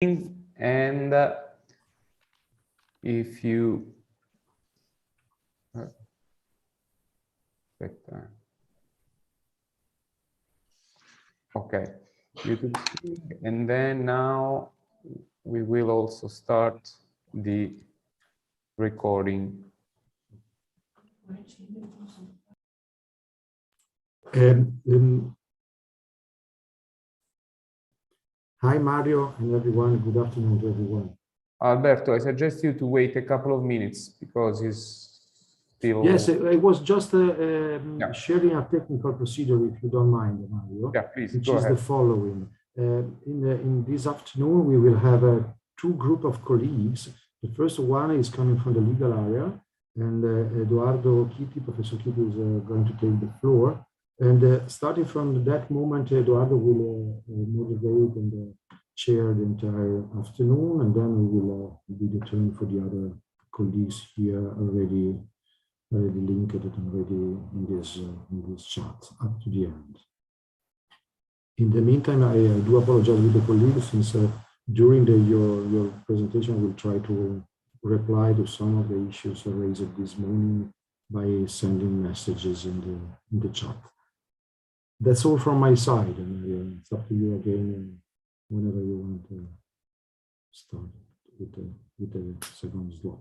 And if you okay, YouTube, and then now we will also start the recording. Hi Mario and everyone, good afternoon to everyone. Alberto, I suggest you to wait a couple of minutes because he's still... Yes, I was just sharing a technical procedure, if you don't mind, Mario. Yeah, please, which go is ahead. the following. In this afternoon, we will have two groups of colleagues. The first one is coming from the legal area, and Eduardo Chitti, Professor Chitti, is going to take the floor. And starting from that moment, Eduardo will moderate and chair the entire afternoon, and then we will be the turn for the other colleagues here already linked and already in this chat up to the end. In the meantime, I do apologize with the colleagues since during your presentation, we'll try to reply to some of the issues raised this morning by sending messages in the chat. That's all from my side, and it's up to you again whenever you want to start with the second slot.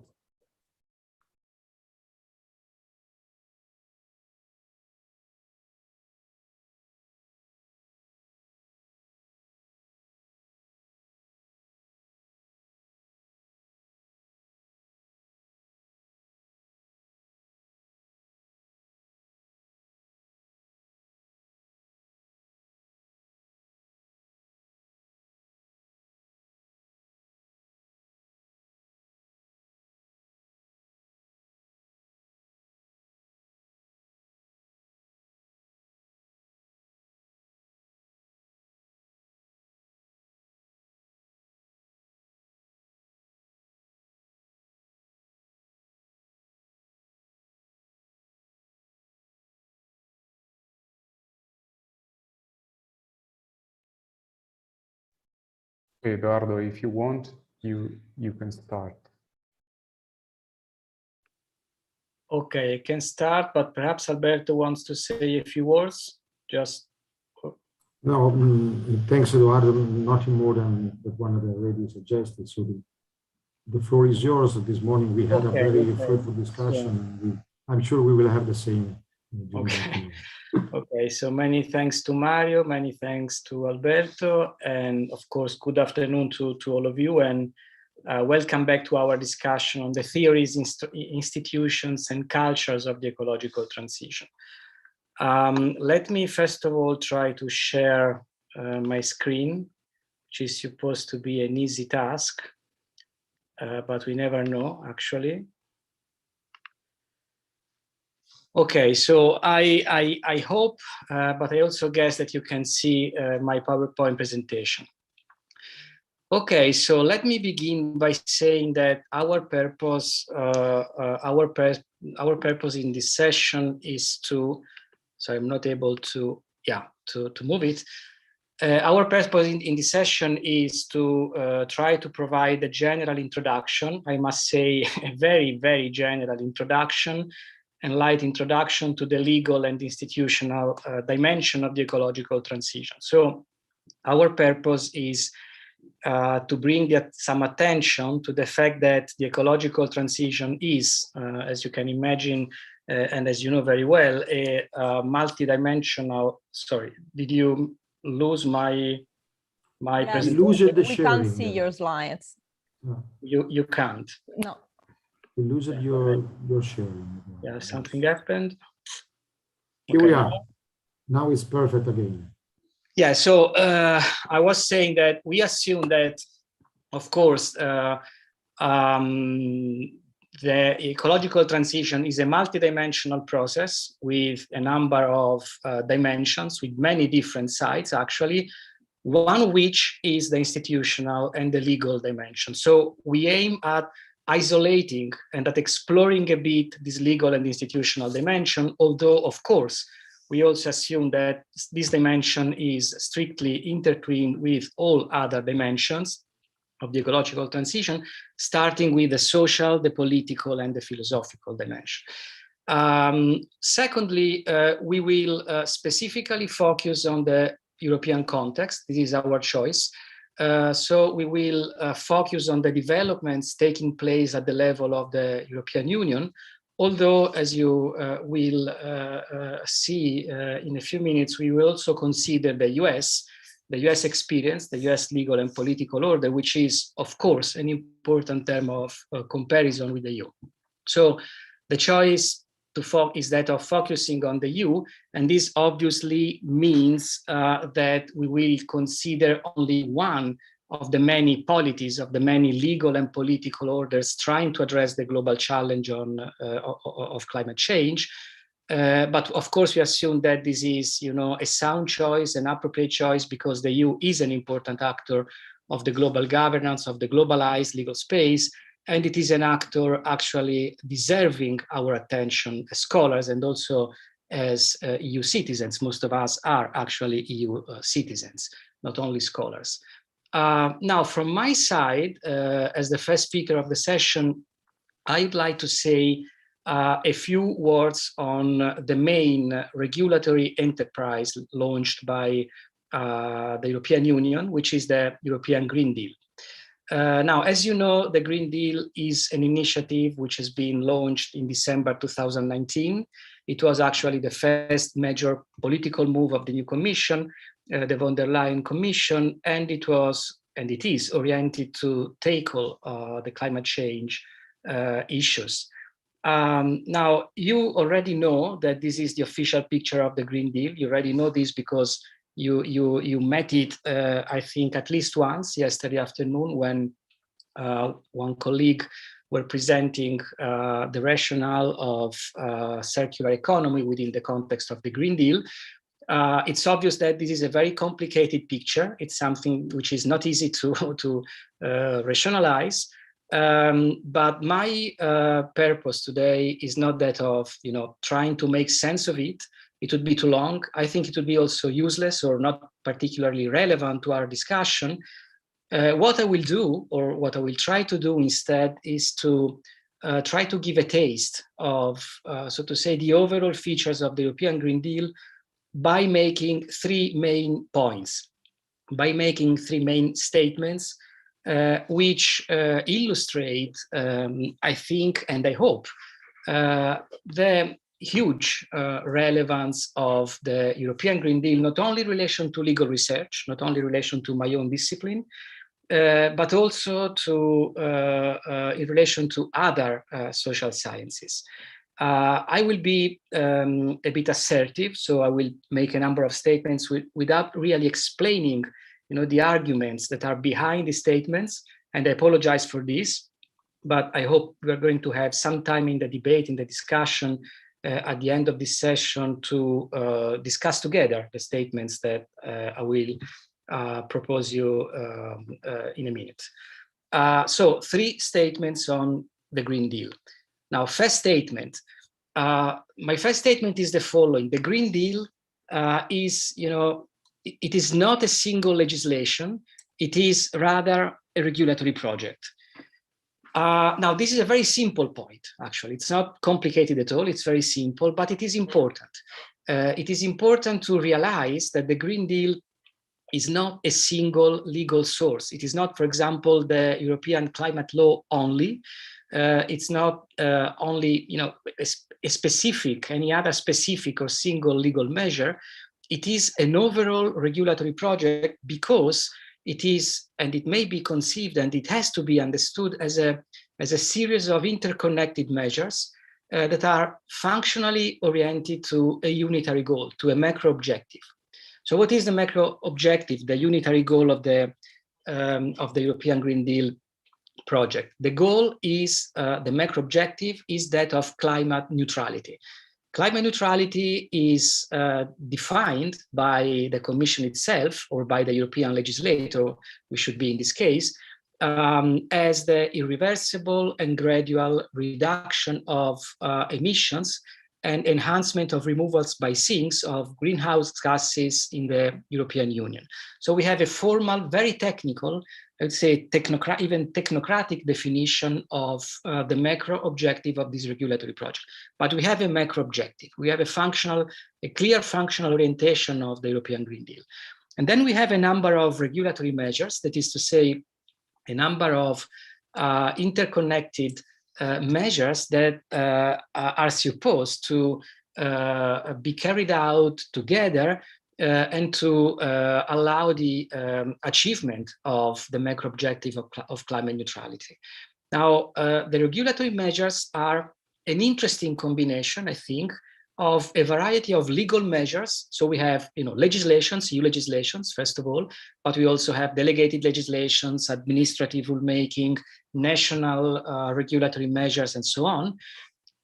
Eduardo, if you want, you can start. Okay, I can start, but perhaps Alberto wants to say a few words. Just no, thanks, Eduardo. Nothing more than the one that I already suggested. So the floor is yours. This morning we had a very fruitful discussion, and I'm sure we will have the same. Okay. Okay, so many thanks to Mario, many thanks to Alberto, and of course, good afternoon to all of you, and welcome back to our discussion on the theories, institutions, and cultures of the ecological transition. Let me first of all try to share my screen, which is supposed to be an easy task, but we never know, actually. Okay, so I hope, but I also guess that you can see my PowerPoint presentation. Okay, so let me begin by saying that our purpose in this session is to, so I'm not able to, to move it. Our purpose in this session is to try to provide a general introduction. I must say a very, very general introduction and light introduction to the legal and institutional dimension of the ecological transition. So our purpose is to bring some attention to the fact that the ecological transition is, as you can imagine, and as you know very well, a multidimensional, sorry, did you lose my presentation? We can't see your slides. No. You can't? No. You lose your sharing. Yeah, something happened. Here we are. Now it's perfect again. Yeah, so I was saying that we assume that, of course, the ecological transition is a multidimensional process with a number of dimensions, with many different sides, actually, one of which is the institutional and the legal dimension. So we aim at isolating and at exploring a bit this legal and institutional dimension, although, of course, we also assume that this dimension is strictly intertwined with all other dimensions. of the ecological transition, starting with the social, the political, and the philosophical dimension. Secondly, we will specifically focus on the European context. This is our choice. So we will focus on the developments taking place at the level of the European Union, although, as you will see in a few minutes, we will also consider the US experience, the US legal and political order, which is, of course, an important term of comparison with the EU. So the choice is that of focusing on the EU, and this obviously means that we will consider only one of the many polities, of the many legal and political orders trying to address the global challenge of climate change. But of course, we assume that this is, a sound choice, an appropriate choice, because the EU is an important actor of the global governance, of the globalized legal space, and it is an actor actually deserving our attention as scholars and also as EU citizens. Most of us are actually EU citizens, not only scholars. Now, from my side, as the first speaker of the session, I'd like to say a few words on the main regulatory enterprise launched by the European Union, which is the European Green Deal. Now, as you know, the Green Deal is an initiative which has been launched in December 2019. It was actually the first major political move of the new Commission, the von der Leyen Commission, and it is oriented to tackle the climate change issues. Now, you already know that this is the official picture of the Green Deal. You already know this because you met it, I think, at least once yesterday afternoon when one colleague were presenting the rationale of circular economy within the context of the Green Deal. It's obvious that this is a very complicated picture. It's something which is not easy to rationalize. But my purpose today is not that of trying to make sense of it. It would be too long. I think it would be also useless or not particularly relevant to our discussion. What I will do, or what I will try to do instead, is to try to give a taste of, so to say, the overall features of the European Green Deal by making three main points, by making three main statements, which illustrate, I think, and I hope, the huge relevance of the European Green Deal, not only in relation to legal research, not only in relation to my own discipline, but also to in relation to other social sciences. I will be a bit assertive, so I will make a number of statements without really explaining, the arguments that are behind the statements, and I apologize for this, but I hope we are going to have some time in the debate, in the discussion, at the end of this session to discuss together the statements that I will propose you in a minute. So 3 statements on the Green Deal. Now, first statement. My first statement is the following. The Green Deal is, it is not a single legislation. It is rather a regulatory project. Now, this is a very simple point, actually. It's not complicated at all. It's very simple, but it is important. It is important to realize that the Green Deal is not a single legal source. It is not, for example, the European climate law only. It's not only, any other specific or single legal measure. It is an overall regulatory project because it is, and it may be conceived, and it has to be understood as a series of interconnected measures that are functionally oriented to a unitary goal, to a macro objective. So what is the macro objective, the unitary goal of the European Green Deal project? The goal is, the macro objective is that of climate neutrality. Climate neutrality is defined by the Commission itself, or by the European legislator, we should be in this case, as the irreversible and gradual reduction of emissions and enhancement of removals by sinks of greenhouse gases in the European Union. So we have a formal, very technical I would say, even technocratic definition of the macro objective of this regulatory project. But we have a macro objective. We have a clear functional orientation of the European Green Deal. And then we have a number of regulatory measures, that is to say, a number of interconnected measures that are supposed to be carried out together and to allow the achievement of the macro objective of climate neutrality. Now, the regulatory measures are an interesting combination, I think, of a variety of legal measures. So we have, legislations, EU legislations, first of all, but we also have delegated legislations, administrative rulemaking, national regulatory measures, and so on.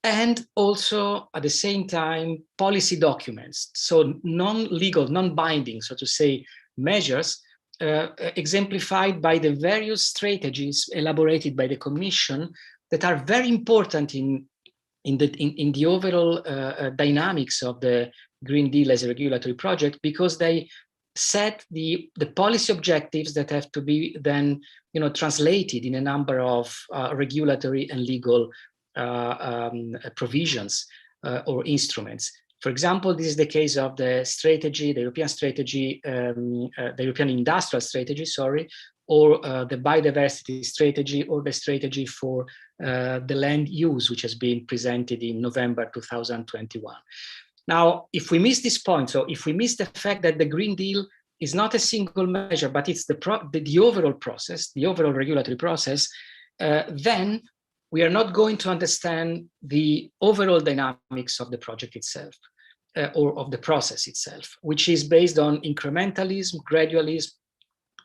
And also, at the same time, policy documents, so non-legal, non-binding, so to say, measures exemplified by the various strategies elaborated by the Commission that are very important in the overall dynamics of the Green Deal as a regulatory project, because they set the policy objectives that have to be then translated in a number of regulatory and legal provisions or instruments. For example, this is the case of the strategy, the European strategy, the European industrial strategy, sorry, or the biodiversity strategy, or the strategy for the land use, which has been presented in November 2021. Now, if we miss this point, so if we miss the fact that the Green Deal is not a single measure, but it's the overall process, the overall regulatory process, then we are not going to understand the overall dynamics of the project itself, or of the process itself, which is based on incrementalism, gradualism,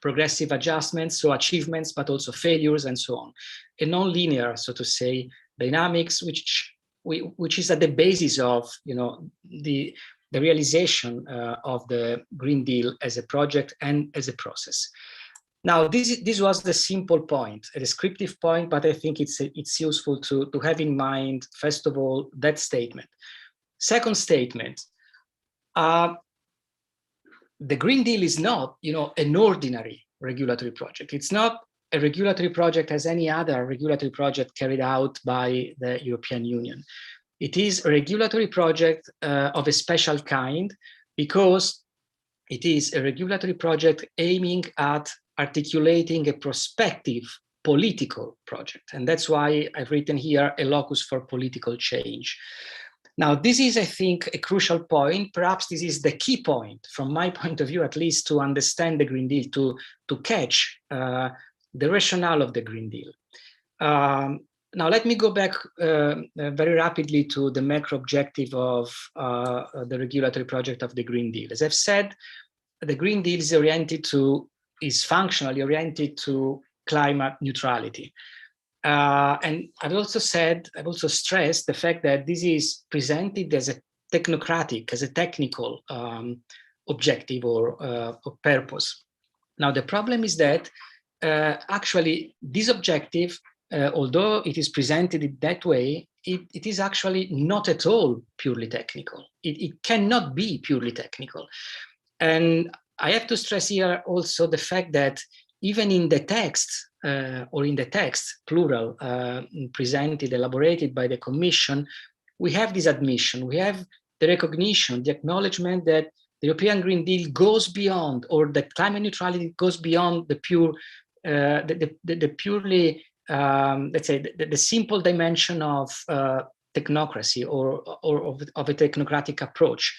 progressive adjustments, so achievements, but also failures, and so on. A non-linear, so to say, dynamics, which is at the basis of the realization of the Green Deal as a project and as a process. Now, this was the simple point, a descriptive point, but I think it's useful to have in mind, first of all, that statement. Second statement, the Green Deal is not, an ordinary regulatory project. It's not a regulatory project as any other regulatory project carried out by the European Union. It is a regulatory project of a special kind, because it is a regulatory project aiming at articulating a prospective political project. And that's why I've written here a locus for political change. Now, this is, I think, a crucial point. Perhaps this is the key point, from my point of view, at least, to understand the Green Deal, to catch the rationale of the Green Deal. Now, let me go back very rapidly to the macro objective of the regulatory project of the Green Deal. As I've said, the Green Deal is functionally oriented to climate neutrality. And I've also stressed the fact that this is presented as a technical objective or purpose. Now, the problem is that actually this objective, although it is presented in that way, it is actually not at all purely technical. It cannot be purely technical. And I have to stress here also the fact that even in the text, plural, presented, elaborated by the Commission, we have this admission, we have the recognition, the acknowledgement that the European Green Deal goes beyond, or that climate neutrality goes beyond the purely, let's say, the simple dimension of technocracy or of a technocratic approach.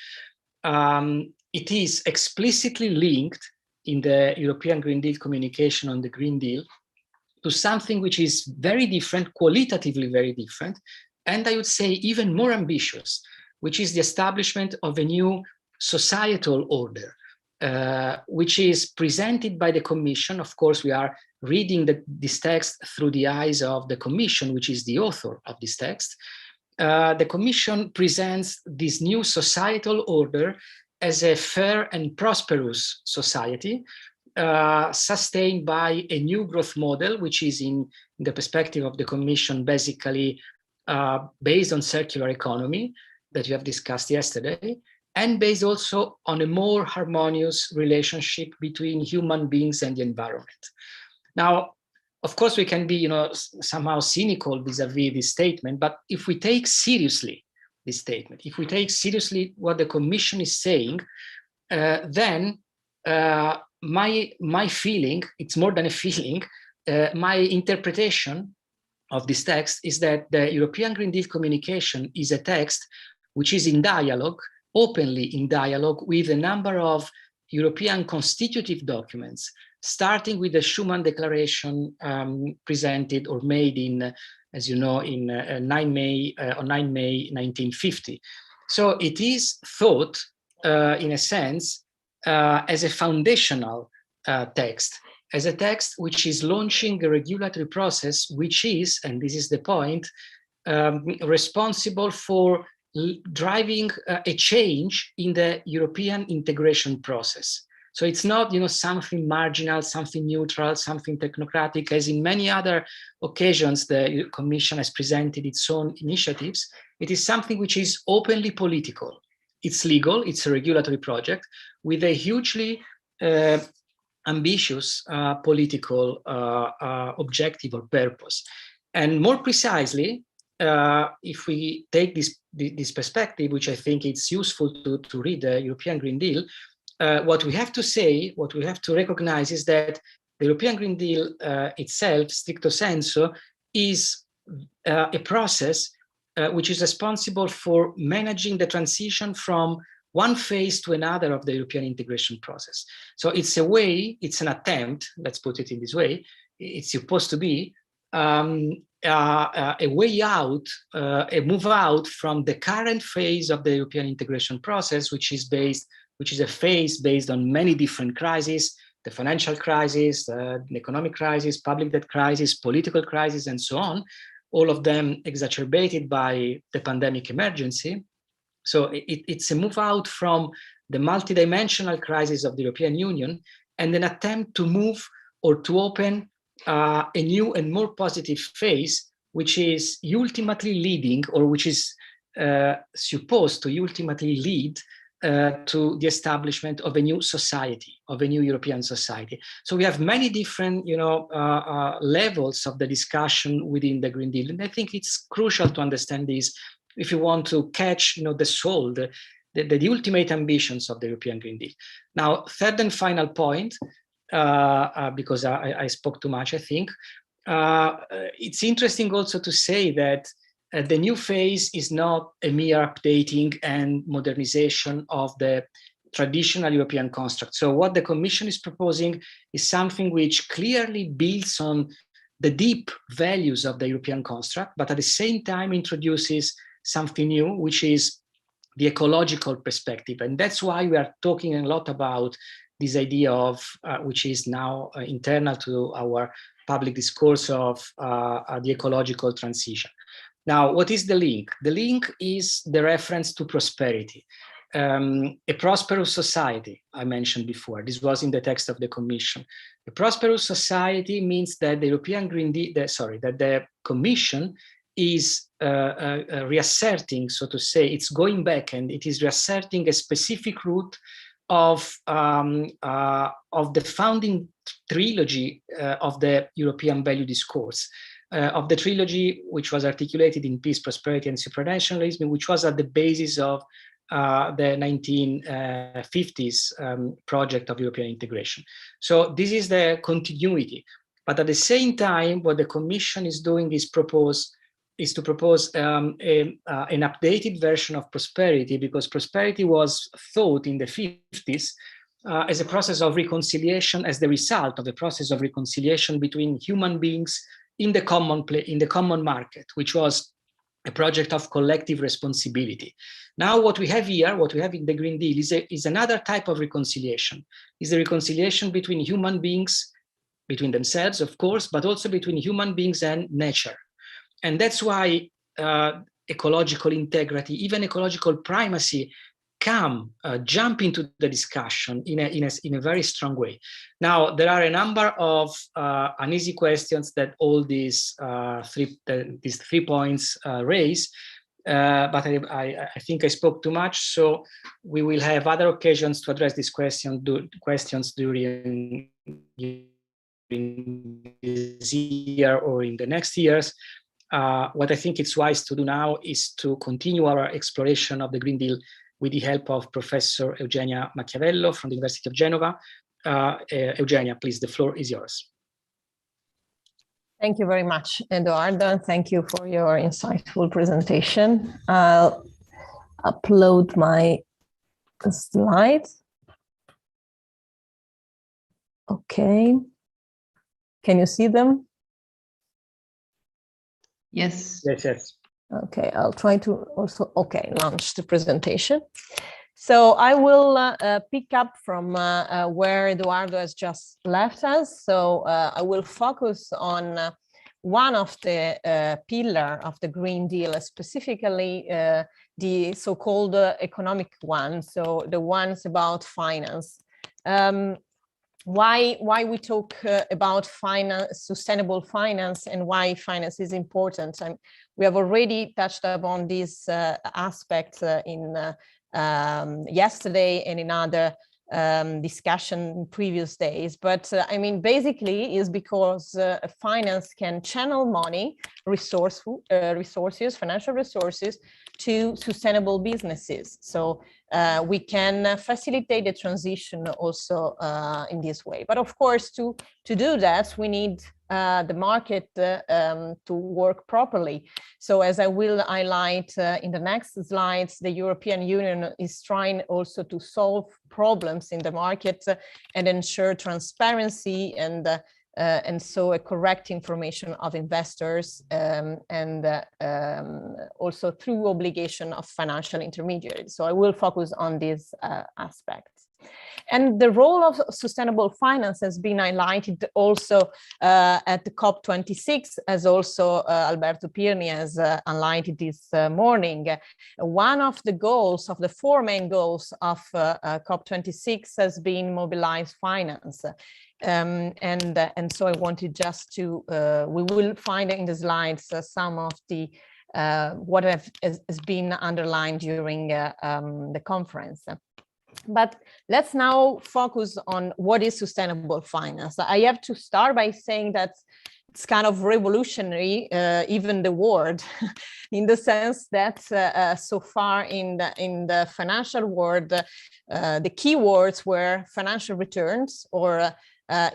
It is explicitly linked in the European Green Deal communication on the Green Deal to something which is very different, qualitatively very different, and I would say even more ambitious, which is the establishment of a new societal order, which is presented by the Commission. Of course, we are reading this text through the eyes of the Commission, which is the author of this text. The Commission presents this new societal order as a fair and prosperous society, sustained by a new growth model, which is in the perspective of the Commission, basically based on circular economy that you have discussed yesterday, and based also on a more harmonious relationship between human beings and the environment. Now, of course, we can be, somehow cynical vis-a-vis this statement, but if we take seriously this statement, if we take seriously what the Commission is saying, then my feeling, it's more than a feeling, my interpretation of this text is that the European Green Deal communication is a text which is in dialogue, openly in dialogue with a number of European constitutive documents, starting with the Schuman Declaration presented or made in, as you know, in 9 May 1950. So it is thought, in a sense, as a foundational text, as a text which is launching a regulatory process, which is, and this is the point, responsible for driving a change in the European integration process. So it's not, something marginal, something neutral, something technocratic, as in many other occasions the Commission has presented its own initiatives. It is something which is openly political. It's legal, it's a regulatory project with a hugely ambitious political objective or purpose. And more precisely, if we take this perspective, which I think it's useful to read the European Green Deal, what we have to say, what we have to recognize is that the European Green Deal itself, stricto sensu, is a process which is responsible for managing the transition from one phase to another of the European integration process. So it's a way, it's an attempt, let's put it in this way, it's supposed to be a way out, a move out from the current phase of the European integration process, which is a phase based on many different crises, the financial crisis, the economic crisis, public debt crisis, political crisis, and so on, all of them exacerbated by the pandemic emergency. So it's a move out from the multidimensional crisis of the European Union and an attempt to move or to open a new and more positive phase, which is ultimately leading, or which is supposed to ultimately lead to the establishment of a new society, of a new European society. So we have many different, levels of the discussion within the Green Deal, and I think it's crucial to understand this if you want to catch, the soul, the ultimate ambitions of the European Green Deal. Now, third and final point, because I spoke too much, I think, it's interesting also to say that the new phase is not a mere updating and modernization of the traditional European construct. So what the Commission is proposing is something which clearly builds on the deep values of the European construct, but at the same time introduces something new, which is the ecological perspective. And that's why we are talking a lot about this idea of, which is now internal to our public discourse of the ecological transition. Now, what is the link? The link is the reference to prosperity. A prosperous society, I mentioned before. This was in the text of the Commission. A prosperous society means that the European Green Deal, that the Commission is reasserting, so to say, it's going back and it is reasserting a specific route of the founding trilogy of the European value discourse. Of the trilogy which was articulated in Peace, Prosperity, and Supranationalism, which was at the basis of the 1950s project of European integration. So this is the continuity. But at the same time, what the Commission is doing is to propose an updated version of prosperity, because prosperity was thought in the 50s as a process of reconciliation, as the result of the process of reconciliation between human beings in the common market, which was a project of collective responsibility. Now, what we have here, what we have in the Green Deal is another type of reconciliation. Is the reconciliation between human beings, between themselves, of course, but also between human beings and nature. And that's why ecological integrity, even ecological primacy, jump into the discussion in a very strong way. Now, there are a number of uneasy questions that all these three points raise, but I think I spoke too much, so we will have other occasions to address these questions during this year or in the next years. What I think it's wise to do now is to continue our exploration of the Green Deal with the help of Professor Eugenia Macchiavello from the University of Genova. Eugenia, please, the floor is yours. Thank you very much, Eduardo. Thank you for your insightful presentation. I'll upload my slides. Okay. Can you see them? Yes. Yes, yes. Okay, I'll try to also, launch the presentation. So I will pick up from where Eduardo has just left us. So I will focus on one of the pillar of the Green Deal, specifically the so-called economic one, so the ones about finance. Why we talk about finance, sustainable finance, and why finance is important. And we have already touched upon this aspect in yesterday and in other discussion in previous days. But I mean, basically is because finance can channel money, resources, financial resources to sustainable businesses. So we can facilitate the transition also in this way. But of course, to do that, we need the market to work properly. So as I will highlight in the next slides, the European Union is trying also to solve problems in the market and ensure transparency and so a correct information of investors and also through obligation of financial intermediaries. So I will focus on these aspects. And the role of sustainable finance has been highlighted also at the COP26, as also Alberto Pirni has highlighted this morning. One of the goals, of the four main goals of COP26 has been mobilized finance. And so I wanted just to, we will find in the slides some of the what has been underlined during the conference. But let's now focus on what is sustainable finance. I have to start by saying that it's kind of revolutionary, even the word, in the sense that so far in the financial world, the key words were financial returns or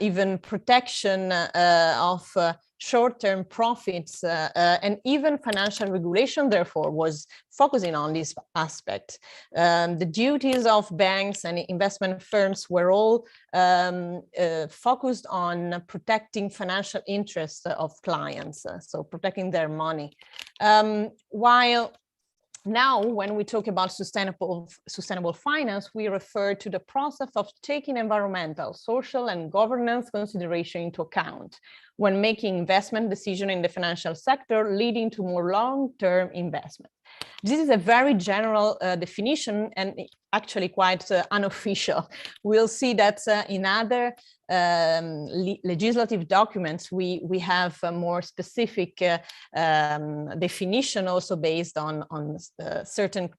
even protection of short-term profits and even financial regulation, therefore, was focusing on this aspect. The duties of banks and investment firms were all focused on protecting financial interests of clients, so protecting their money. While now, when we talk about sustainable finance, we refer to the process of taking environmental, social, and governance consideration into account when making investment decisions in the financial sector, leading to more long-term investment. This is a very general definition and actually quite unofficial. We'll see that in other legislative documents, we have a more specific definition also based on certain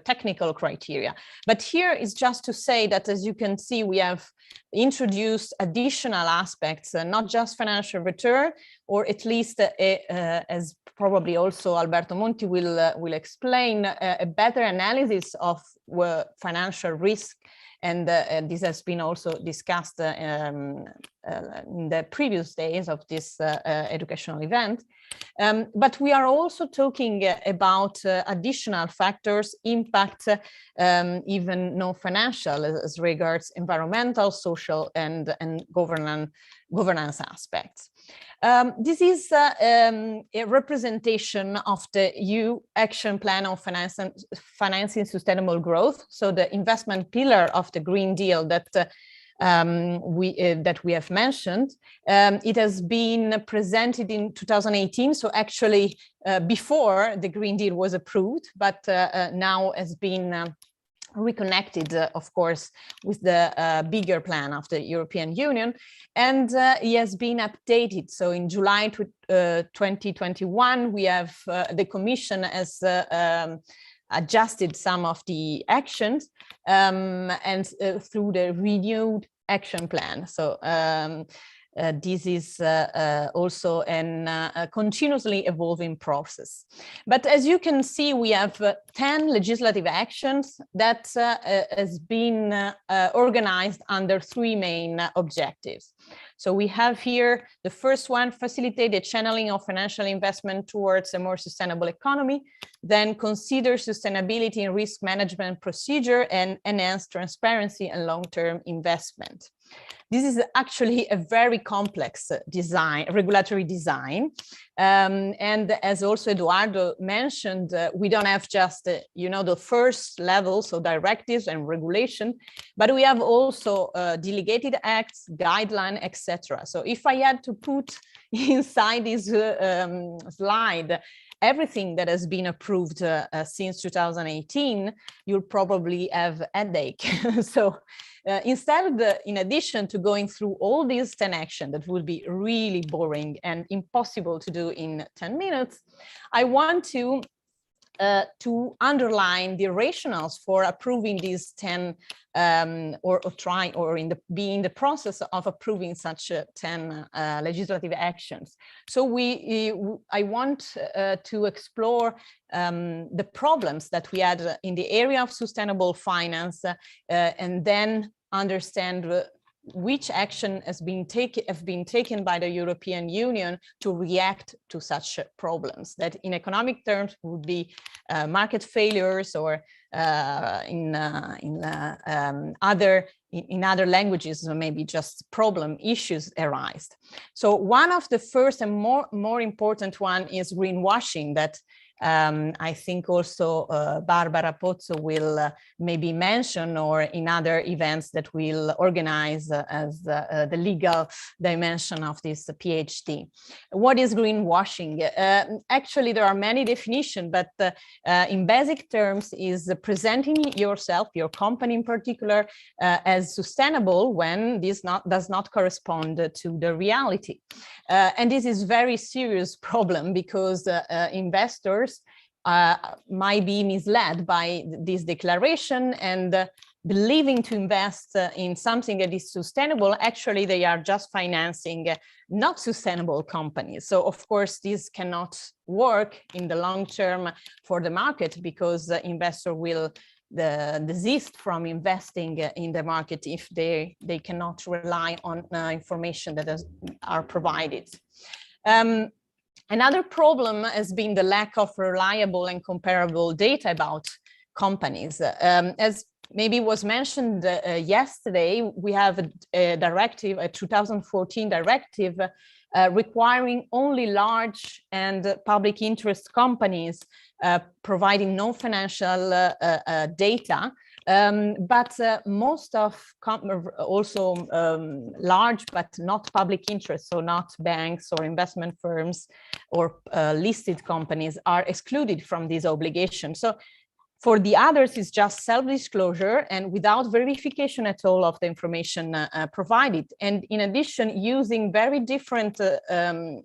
technical criteria. But here is just to say that, as you can see, we have introduced additional aspects, not just financial return, or at least as probably also Alberto Monti will explain, a better analysis of financial risk. And this has been also discussed in the previous days of this educational event. But we are also talking about additional factors, impact, even non-financial as regards environmental, social, and governance aspects. This is a representation of the EU Action Plan on Financing Sustainable Growth, so the investment pillar of the Green Deal that we have mentioned. It has been presented in 2018, so actually before the Green Deal was approved, but now has been reconnected, of course, with the bigger plan of the European Union, and it has been updated. So in July 2021, we have the Commission has adjusted some of the actions and through the renewed action plan. So this is also a continuously evolving process. But as you can see, we have 10 legislative actions that has been organized under 3 main objectives. So we have here the first one: facilitate the channeling of financial investment towards a more sustainable economy, then consider sustainability and risk management procedure, and enhance transparency and long-term investment. This is actually a very complex regulatory design. And as also Eduardo mentioned, we don't have just, the first level, so directives and regulation, but we have also delegated acts, guidelines, etc. So if I had to put inside this slide everything that has been approved since 2018, you'll probably have a headache. So instead, in addition to going through all these 10 actions that would be really boring and impossible to do in 10 minutes, I want to underline the rationales for approving these 10 be in the process of approving such 10 legislative actions. So I want to explore the problems that we had in the area of sustainable finance, and then understand which action have been taken by the European Union to react to such problems that in economic terms would be market failures, or in other languages, or maybe just issues arise. So one of the first and more important one is greenwashing, that I think also Barbara Pozzo will maybe mention, or in other events that we'll organize as the legal dimension of this PhD. What is greenwashing? Actually, there are many definitions, but in basic terms is presenting yourself, your company in particular, as sustainable when this does not correspond to the reality. And this is a very serious problem, because investors might be misled by this declaration, and believing to invest in something that is sustainable, actually they are just financing not sustainable companies. So of course this cannot work in the long term for the market, because the investor will desist from investing in the market if they cannot rely on information that are provided. Another problem has been the lack of reliable and comparable data about companies. As maybe was mentioned yesterday, we have a directive, a 2014 directive, requiring only large and public interest companies providing non-financial data. But most of also large but not public interest, so not banks or investment firms or listed companies, are excluded from this obligation. So for the others, it's just self-disclosure and without verification at all of the information provided. And in addition, using very different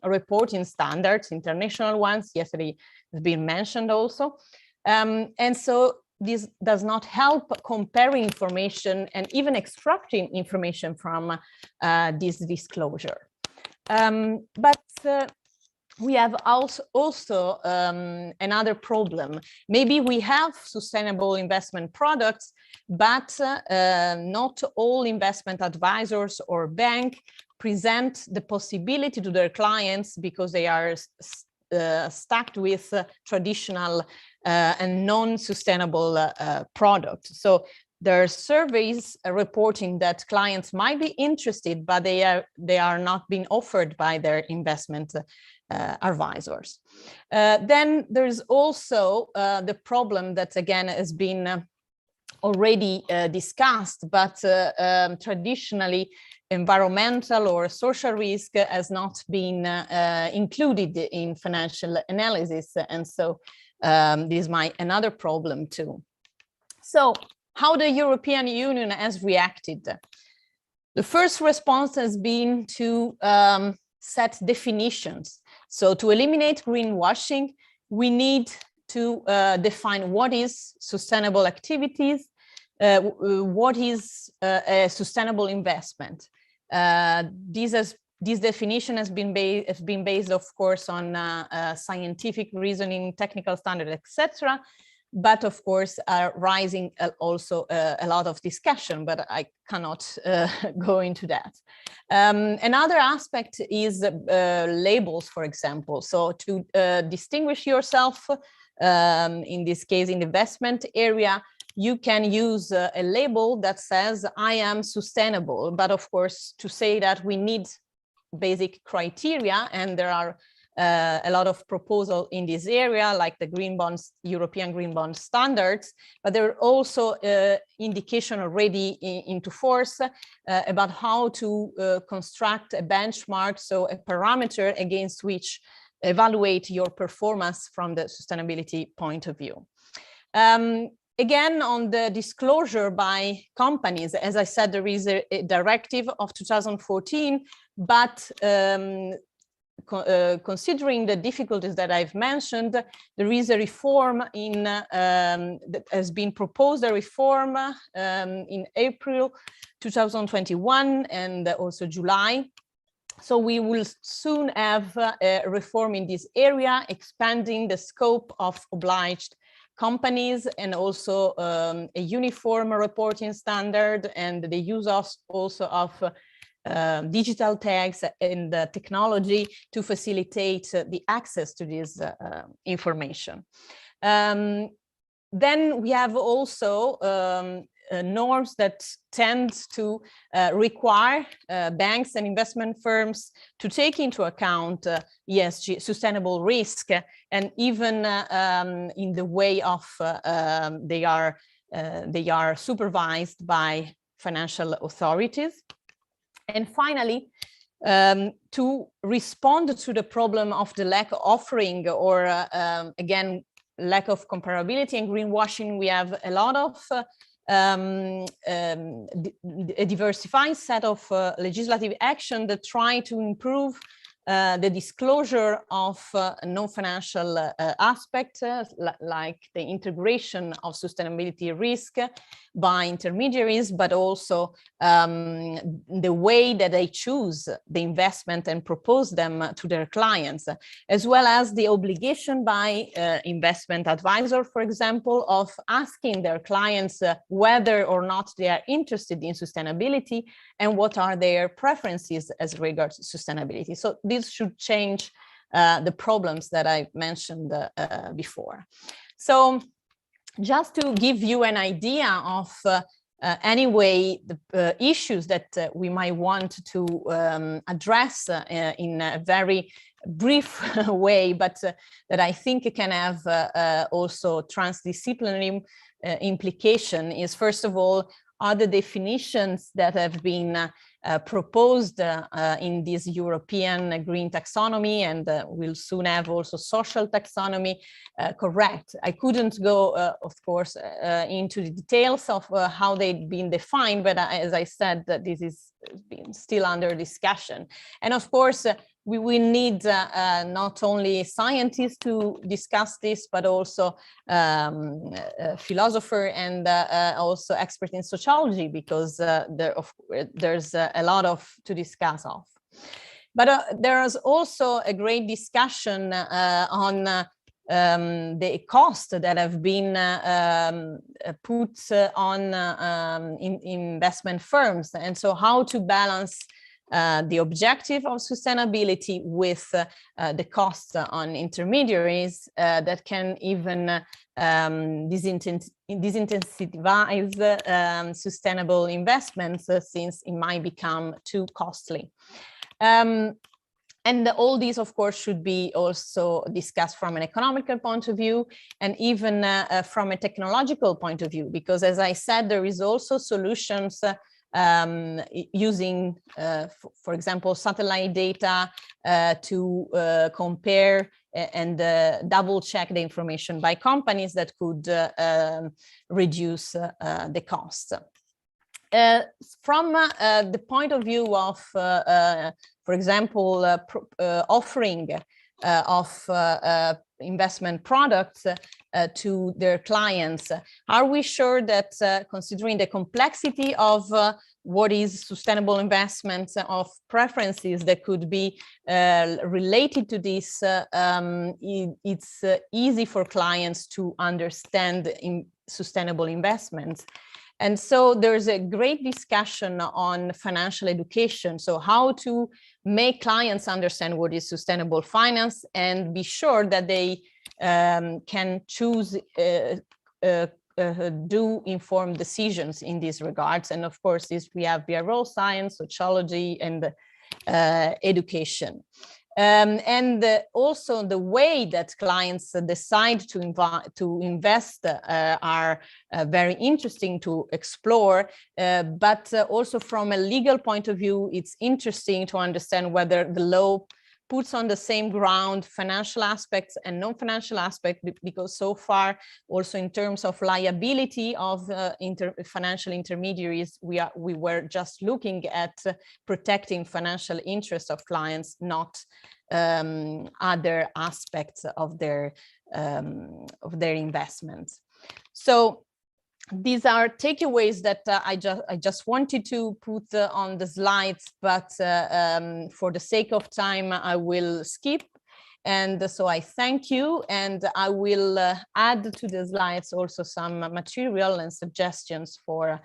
reporting standards, international ones, yesterday has been mentioned also. And so this does not help comparing information and even extracting information from this disclosure. But we have also another problem. Maybe we have sustainable investment products, but not all investment advisors or bank present the possibility to their clients, because they are stuck with traditional and non-sustainable products. So there are surveys reporting that clients might be interested, but they are not being offered by their investment advisors. Then there's also the problem that again has been already discussed, but traditionally environmental or social risk has not been included in financial analysis, and so this might be another problem too. So how the European Union has reacted? The first response has been to set definitions. So to eliminate greenwashing, we need to define what is sustainable activities, what is a sustainable investment. This has This definition has been based, of course, on scientific reasoning, technical standard, etc. But of course, rising also a lot of discussion, but I cannot go into that. Another aspect is labels, for example. So to distinguish yourself, in this case, in the investment area, you can use a label that says, I am sustainable. But of course, to say that we need basic criteria, and there are a lot of proposal in this area, like the green bonds, European green bond standards, but there are also indication already into force about how to construct a benchmark, so a parameter against which evaluate your performance from the sustainability point of view. Again, on the disclosure by companies, as I said, there is a directive of 2014, but considering the difficulties that I've mentioned, there is a reform in that has been proposed, a reform in April 2021 and also July. So we will soon have a reform in this area, expanding the scope of obliged companies and also a uniform reporting standard and the use also of digital tags and technology to facilitate the access to this information. Then we have also norms that tend to require banks and investment firms to take into account ESG, sustainable risk, and even in the way of they are supervised by financial authorities. And finally, to respond to the problem of the lack of offering or again, lack of comparability and greenwashing, we have a lot of a diversified set of legislative action that try to improve the disclosure of non-financial aspects like the integration of sustainability risk by intermediaries, but also the way that they choose the investment and propose them to their clients, as well as the obligation by investment advisor, for example, of asking their clients whether or not they are interested in sustainability and what are their preferences as regards to sustainability. So this should change the problems that I mentioned before. So just to give you an idea of anyway the issues that we might want to address in a very brief way, but that I think can have also transdisciplinary implication is, first of all, are the definitions that have been proposed in this European green taxonomy, and we'll soon have also social taxonomy, correct. I couldn't go, of course, into the details of how they've been defined, but as I said, this is been still under discussion. And of course, we will need not only scientists to discuss this, but also philosopher and also expert in sociology, because there's a lot to discuss of. But there is also a great discussion on the cost that have been put on in investment firms, and so how to balance the objective of sustainability with the cost on intermediaries that can even disincentivize sustainable investments since it might become too costly. And all these, of course, should be also discussed from an economical point of view and even from a technological point of view, because as I said, there is also solutions using, for example, satellite data to compare and double check the information by companies that could reduce the cost. From the point of view of, for example, offering of investment products to their clients. Are we sure that considering the complexity of what is sustainable investments, of preferences that could be related to this, it's easy for clients to understand in sustainable investments? And so there's a great discussion on financial education. So how to make clients understand what is sustainable finance and be sure that they can choose do informed decisions in these regards. And of course, we have behavioral science, sociology, and education. And also the way that clients decide to invest are very interesting to explore, but also from a legal point of view, it's interesting to understand whether the law puts on the same ground financial aspects and non-financial aspects, because so far also in terms of liability of financial intermediaries, we were just looking at protecting financial interests of clients, not other aspects of their investments. So these are takeaways that I just wanted to put on the slides, but for the sake of time, I will skip. And so I thank you, and I will add to the slides also some material and suggestions for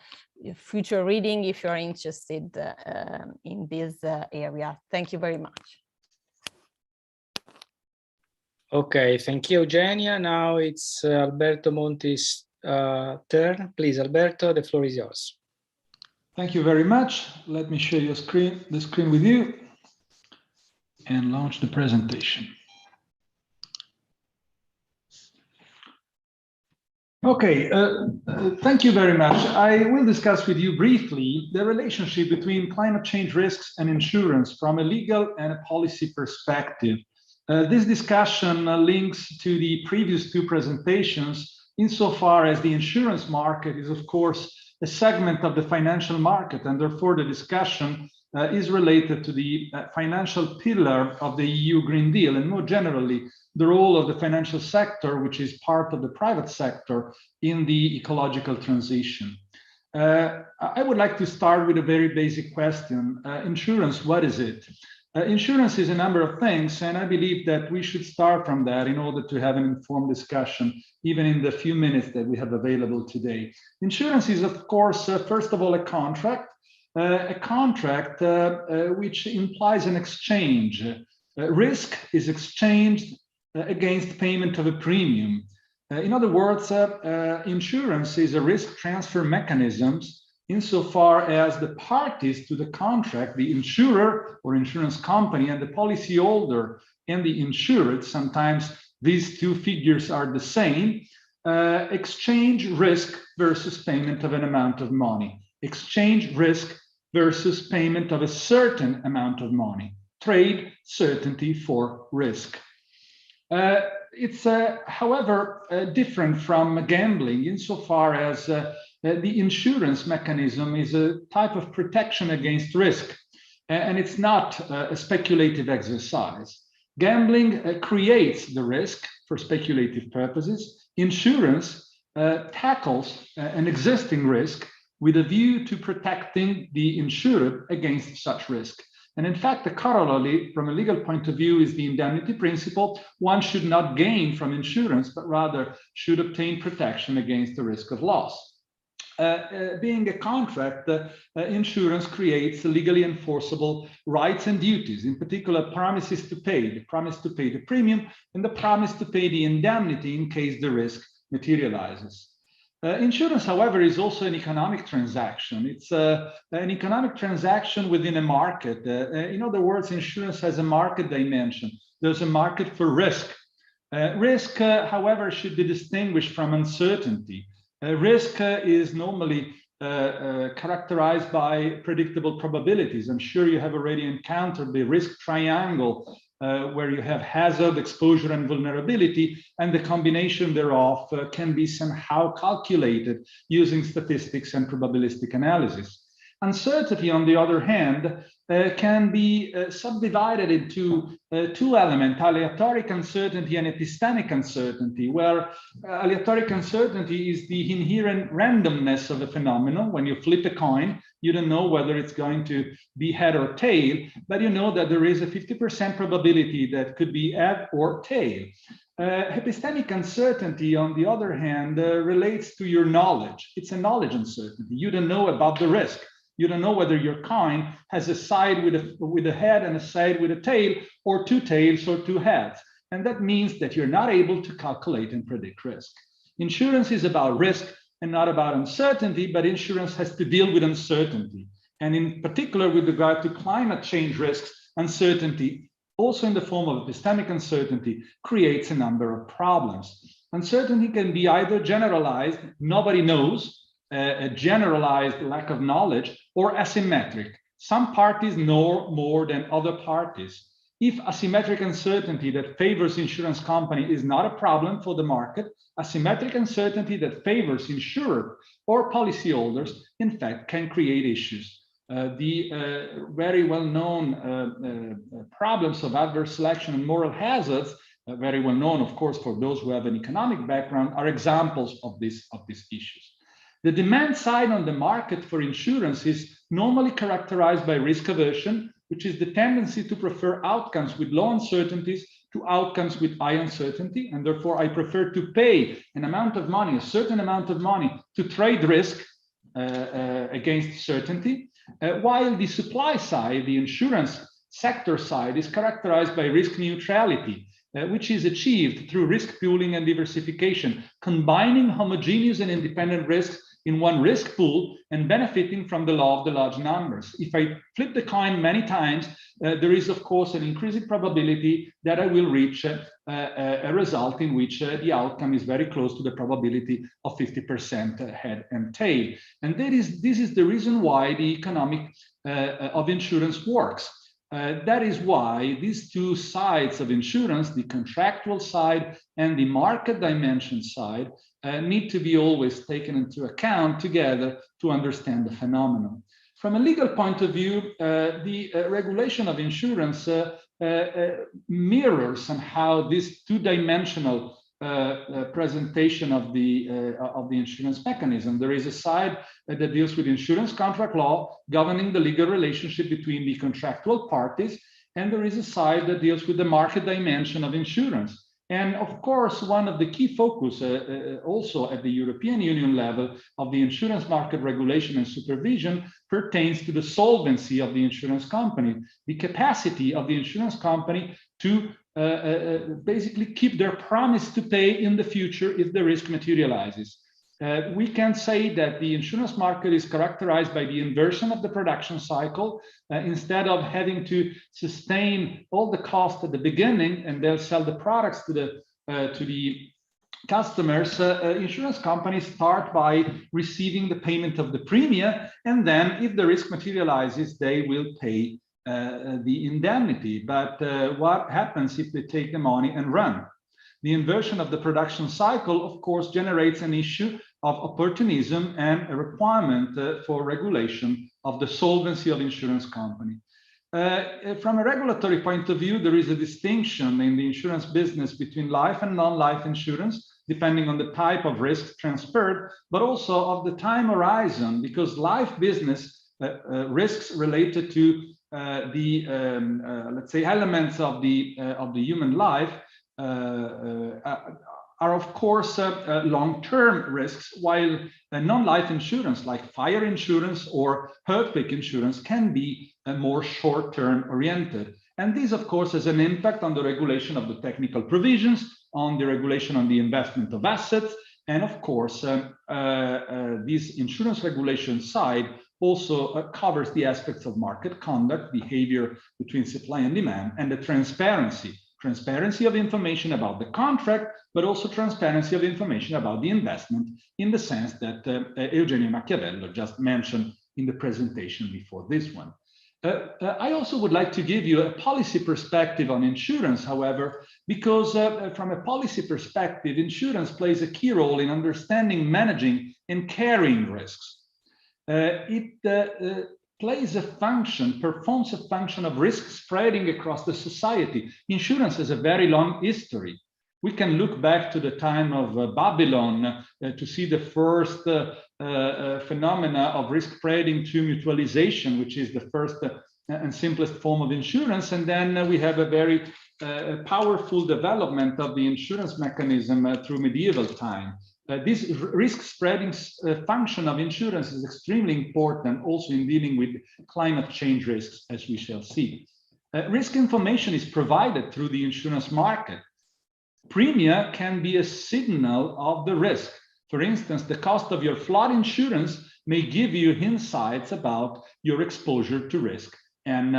future reading if you're interested in this area. Thank you very much. Okay, thank you, Eugenia. Now it's Alberto Monti's turn. Please, Alberto, the floor is yours. Thank you very much. Let me share the screen with you and launch the presentation. Okay, thank you very much. I will discuss with you briefly the relationship between climate change risks and insurance from a legal and a policy perspective. This discussion links to the previous two presentations insofar as the insurance market is, of course, a segment of the financial market, and therefore the discussion is related to the financial pillar of the EU Green Deal, and more generally, the role of the financial sector, which is part of the private sector in the ecological transition. I would like to start with a very basic question. Insurance, what is it? Insurance is a number of things, and I believe that we should start from that in order to have an informed discussion, even in the few minutes that we have available today. Insurance is, of course, first of all, a contract which implies an exchange. Risk is exchanged against payment of a premium. In other words, insurance is a risk transfer mechanism insofar as the parties to the contract, the insurer or insurance company, and the policyholder and the insured, sometimes these two figures are the same, exchange risk versus payment of an amount of money. Exchange risk versus payment of a certain amount of money. Trade certainty for risk. It's, however, different from gambling insofar as the insurance mechanism is a type of protection against risk, and it's not a speculative exercise. Gambling creates the risk for speculative purposes. Insurance tackles an existing risk with a view to protecting the insured against such risk. And in fact, the corollary from a legal point of view is the indemnity principle. One should not gain from insurance, but rather should obtain protection against the risk of loss. Being a contract, insurance creates legally enforceable rights and duties, in particular promises to pay, the promise to pay the premium and the promise to pay the indemnity in case the risk materializes. Insurance, however, is also an economic transaction. It's an economic transaction within a market. In other words, insurance has a market dimension. There's a market for risk. Risk, however, should be distinguished from uncertainty. Risk is normally characterized by predictable probabilities. I'm sure you have already encountered the risk triangle, where you have hazard, exposure, and vulnerability, and the combination thereof can be somehow calculated using statistics and probabilistic analysis. Uncertainty, on the other hand, can be subdivided into two elements, aleatoric uncertainty and epistemic uncertainty, where aleatoric uncertainty is the inherent randomness of a phenomenon. When you flip a coin, you don't know whether it's going to be head or tail, but you know that there is a 50% probability that could be head or tail. Epistemic uncertainty, on the other hand, relates to your knowledge. It's a knowledge uncertainty. You don't know about the risk. You don't know whether your coin has a side with a head and a side with a tail, or two tails or two heads. And that means that you're not able to calculate and predict risk. Insurance is about risk and not about uncertainty, but insurance has to deal with uncertainty. And in particular, with regard to climate change risks, uncertainty, also in the form of epistemic uncertainty, creates a number of problems. Uncertainty can be either generalized, nobody knows, a generalized lack of knowledge, or asymmetric. Some parties know more than other parties. If asymmetric uncertainty that favors insurance company is not a problem for the market, asymmetric uncertainty that favors insurer or policyholders, in fact, can create issues. The very well-known problems of adverse selection and moral hazards, very well known, of course, for those who have an economic background, are examples of these issues. The demand side on the market for insurance is normally characterized by risk aversion, which is the tendency to prefer outcomes with low uncertainties to outcomes with high uncertainty. And therefore, I prefer to pay an amount of money, a certain amount of money, to trade risk against certainty, while the supply side, the insurance sector side, is characterized by risk neutrality, which is achieved through risk pooling and diversification, combining homogeneous and independent risks in one risk pool and benefiting from the law of the large numbers. If I flip the coin many times, there is, of course, an increasing probability that I will reach a result in which the outcome is very close to the probability of 50% head and tail. And this is the reason why the economic of insurance works. That is why these two sides of insurance, the contractual side and the market dimension side, need to be always taken into account together to understand the phenomenon. From a legal point of view, the regulation of insurance mirrors somehow this two-dimensional presentation of the insurance mechanism. There is a side that deals with insurance contract law governing the legal relationship between the contractual parties, and there is a side that deals with the market dimension of insurance. And of course, one of the key focus also at the European Union level of the insurance market regulation and supervision pertains to the solvency of the insurance company, the capacity of the insurance company to basically keep their promise to pay in the future if the risk materializes. We can say that the insurance market is characterized by the inversion of the production cycle. Instead of having to sustain all the cost at the beginning and they'll sell the products to the customers, insurance companies start by receiving the payment of the premium, and then if the risk materializes, they will pay the indemnity. But what happens if they take the money and run? The inversion of the production cycle, of course, generates an issue of opportunism and a requirement for regulation of the solvency of insurance company. From a regulatory point of view, there is a distinction in the insurance business between life and non-life insurance, depending on the type of risk transferred, but also of the time horizon, because life business risks related to let's say, elements of the human life are of course long-term risks, while non-life insurance like fire insurance or earthquake insurance can be more short-term oriented. And this, of course, has an impact on the regulation of the technical provisions, on the regulation on the investment of assets, and of course, this insurance regulation side also covers the aspects of market conduct, behavior between supply and demand, and the transparency of information about the contract, but also transparency of information about the investment in the sense that Eugenio Machiavello just mentioned in the presentation before this one. I also would like to give you a policy perspective on insurance, however, because from a policy perspective, insurance plays a key role in understanding, managing, and carrying risks. it plays a function, performs a function of risk spreading across the society. Insurance has a very long history. We can look back to the time of Babylon to see the first phenomena of risk spreading through mutualization, which is the first and simplest form of insurance. And then we have a very powerful development of the insurance mechanism through medieval time. This risk spreading function of insurance is extremely important also in dealing with climate change risks, as we shall see. Risk information is provided through the insurance market. Premia can be a signal of the risk. For instance, the cost of your flood insurance may give you insights about your exposure to risk, and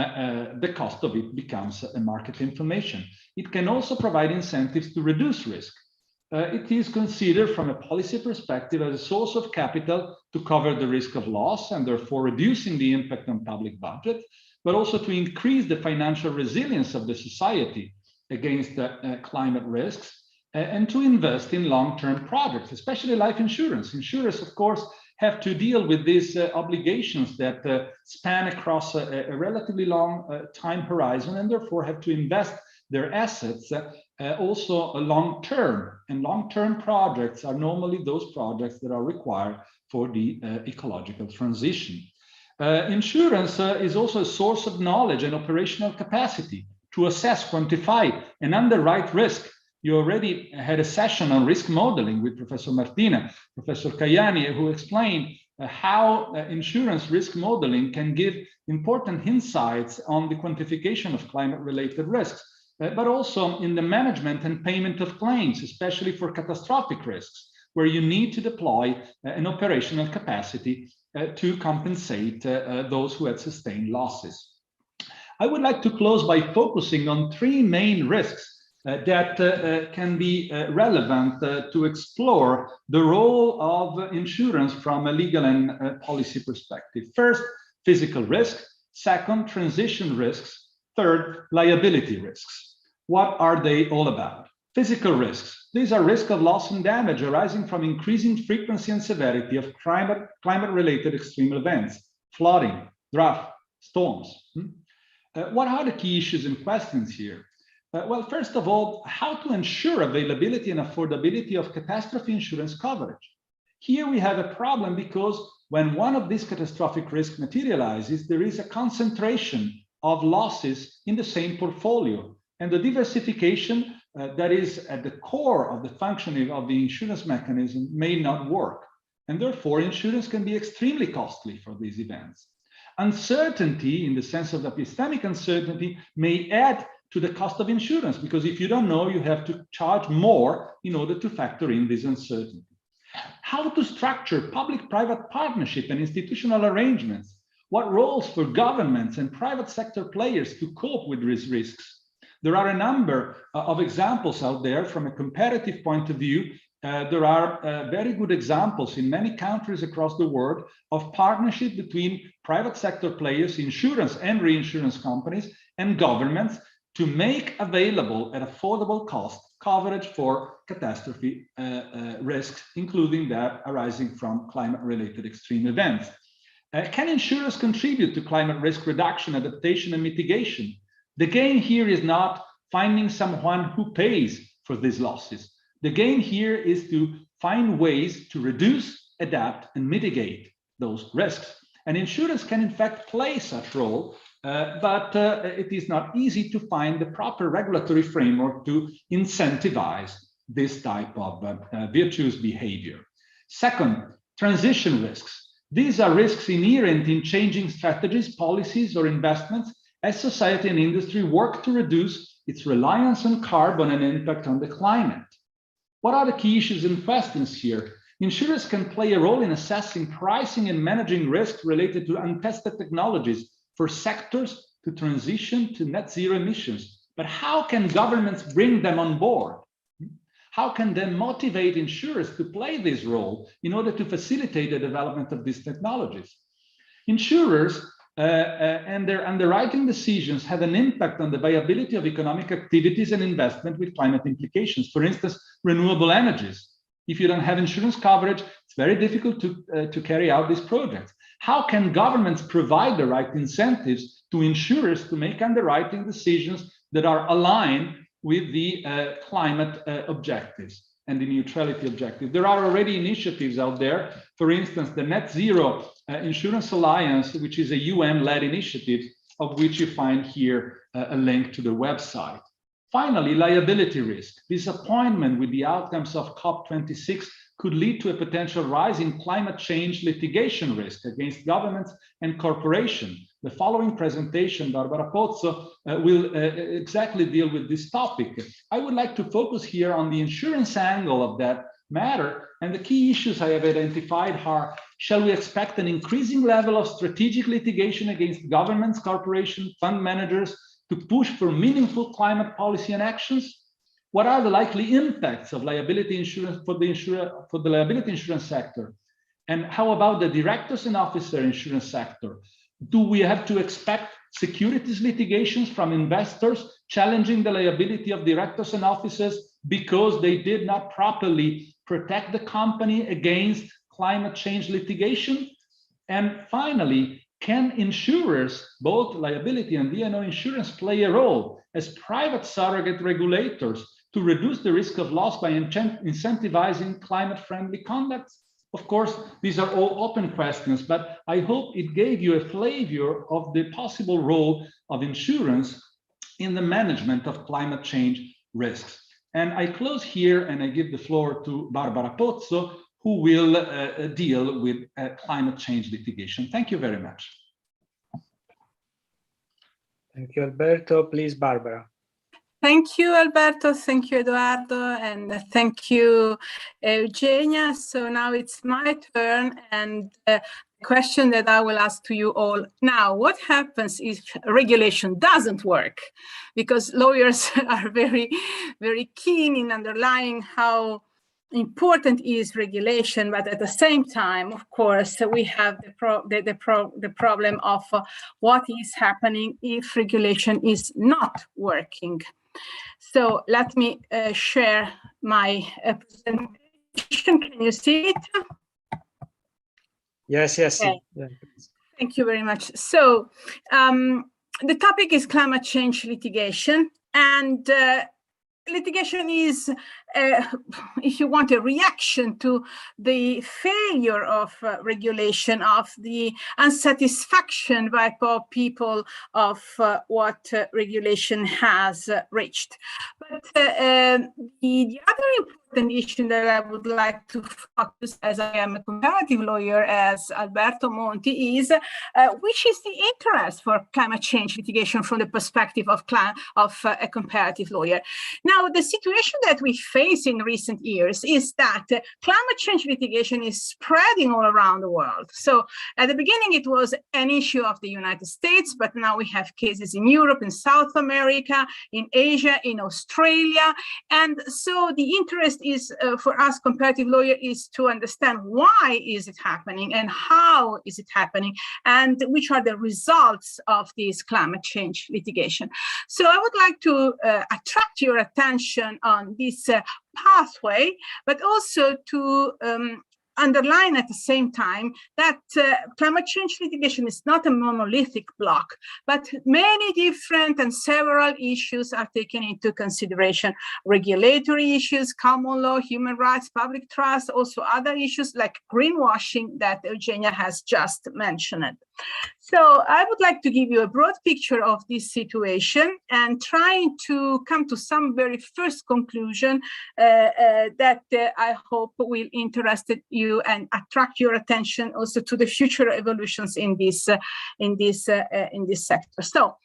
the cost of it becomes a market information. It can also provide incentives to reduce risk. It is considered from a policy perspective as a source of capital to cover the risk of loss and therefore reducing the impact on public budget, but also to increase the financial resilience of the society against climate risks, and to invest in long-term projects, especially life insurance. Insurers, of course, have to deal with these obligations that span across a relatively long time horizon, and therefore have to invest their assets also long-term. And long-term projects are normally those projects that are required for the ecological transition. Insurance is also a source of knowledge and operational capacity to assess, quantify, and underwrite risk. You already had a session on risk modeling with Professor Martina, Professor Caiani, who explained how insurance risk modeling can give important insights on the quantification of climate-related risks, but also in the management and payment of claims, especially for catastrophic risks, where you need to deploy an operational capacity to compensate those who had sustained losses. I would like to close by focusing on three main risks that can be relevant to explore the role of insurance from a legal and policy perspective. First, physical risk. Second, transition risks. Third, liability risks. What are they all about? Physical risks. These are risks of loss and damage arising from increasing frequency and severity of climate-related extreme events, flooding, drought, storms. What are the key issues and questions here? Well, first of all, how to ensure availability and affordability of catastrophe insurance coverage. Here we have a problem because when one of these catastrophic risks materializes, there is a concentration of losses in the same portfolio, and the diversification that is at the core of the functioning of the insurance mechanism may not work, and therefore insurance can be extremely costly for these events. Uncertainty, in the sense of epistemic uncertainty, may add to the cost of insurance, because if you don't know, you have to charge more in order to factor in this uncertainty. How to structure public-private partnership and institutional arrangements? What roles for governments and private sector players to cope with these risks? There are a number of examples out there from a comparative point of view. There are very good examples in many countries across the world of partnership between private sector players, insurance and reinsurance companies, and governments to make available at affordable cost coverage for catastrophe risks, including that arising from climate-related extreme events. Can insurers contribute to climate risk reduction, adaptation, and mitigation? The game here is not finding someone who pays for these losses. The game here is to find ways to reduce, adapt, and mitigate those risks. And insurers can in fact play such role, but it is not easy to find the proper regulatory framework to incentivize this type of virtuous behavior. Second, transition risks. These are risks inherent in changing strategies, policies, or investments as society and industry work to reduce its reliance on carbon and impact on the climate. What are the key issues and questions here? Insurers can play a role in assessing, pricing, and managing risks related to untested technologies for sectors to transition to net zero emissions. But how can governments bring them on board? How can they motivate insurers to play this role in order to facilitate the development of these technologies? Insurers and their underwriting decisions have an impact on the viability of economic activities and investment with climate implications. For instance, renewable energies. If you don't have insurance coverage, it's very difficult to carry out these projects. How can governments provide the right incentives to insurers to make underwriting decisions that are aligned with the climate objectives and the neutrality objective? There are already initiatives out there. For instance, the Net Zero Insurance Alliance, which is a UN-led initiative, of which you find here a link to the website. Finally, liability risk. Disappointment with the outcomes of COP26 could lead to a potential rise in climate change litigation risk against governments and corporations. The following presentation, Barbara Pozzo, will exactly deal with this topic. I would like to focus here on the insurance angle of that matter, and the key issues I have identified are: shall we expect an increasing level of strategic litigation against governments, corporations, fund managers to push for meaningful climate policy and actions? What are the likely impacts of liability insurance for the liability insurance sector? And how about the directors and officer insurance sector? Do we have to expect securities litigations from investors challenging the liability of directors and officers because they did not properly protect the company against climate change litigation? And finally, can insurers, both liability and D&O insurance, play a role as private surrogate regulators to reduce the risk of loss by incentivizing climate-friendly conduct? Of course, these are all open questions, but I hope it gave you a flavor of the possible role of insurance in the management of climate change risks. And I close here and I give the floor to Barbara Pozzo, who will deal with climate change litigation. Thank you very much. Thank you, Alberto. Please, Barbara. Thank you, Alberto. Thank you, Edoardo. And thank you, Eugenia. So now it's my turn. And the question that I will ask to you all now: what happens if regulation doesn't work? Because lawyers are very, very keen in underlying how important is regulation, but at the same time, of course, we have the problem of what is happening if regulation is not working. So let me share my presentation. Can you see it? Yes, yes. Okay. Yeah. Thank you very much. So the topic is climate change litigation, and litigation is, if you want, a reaction to the failure of regulation, of the unsatisfaction by people of what regulation has reached. But the other important issue that I would like to focus, as I am a comparative lawyer, as Alberto Monti is, which is the interest for climate change litigation from the perspective of a comparative lawyer. Now, the situation that we face in recent years is that climate change litigation is spreading all around the world. So at the beginning, it was an issue of the United States, but now we have cases in Europe, in South America, in Asia, in Australia. And so the interest is, for us comparative lawyers, is to understand why is it happening and how is it happening and which are the results of this climate change litigation. So I would like to attract your attention on this pathway, but also to underline at the same time that climate change litigation is not a monolithic block, but many different and several issues are taken into consideration. Regulatory issues, common law, human rights, public trust, also other issues like greenwashing that Eugenia has just mentioned. So I would like to give you a broad picture of this situation and trying to come to some very first conclusion that I hope will interest you and attract your attention also to the future evolutions in this sector. So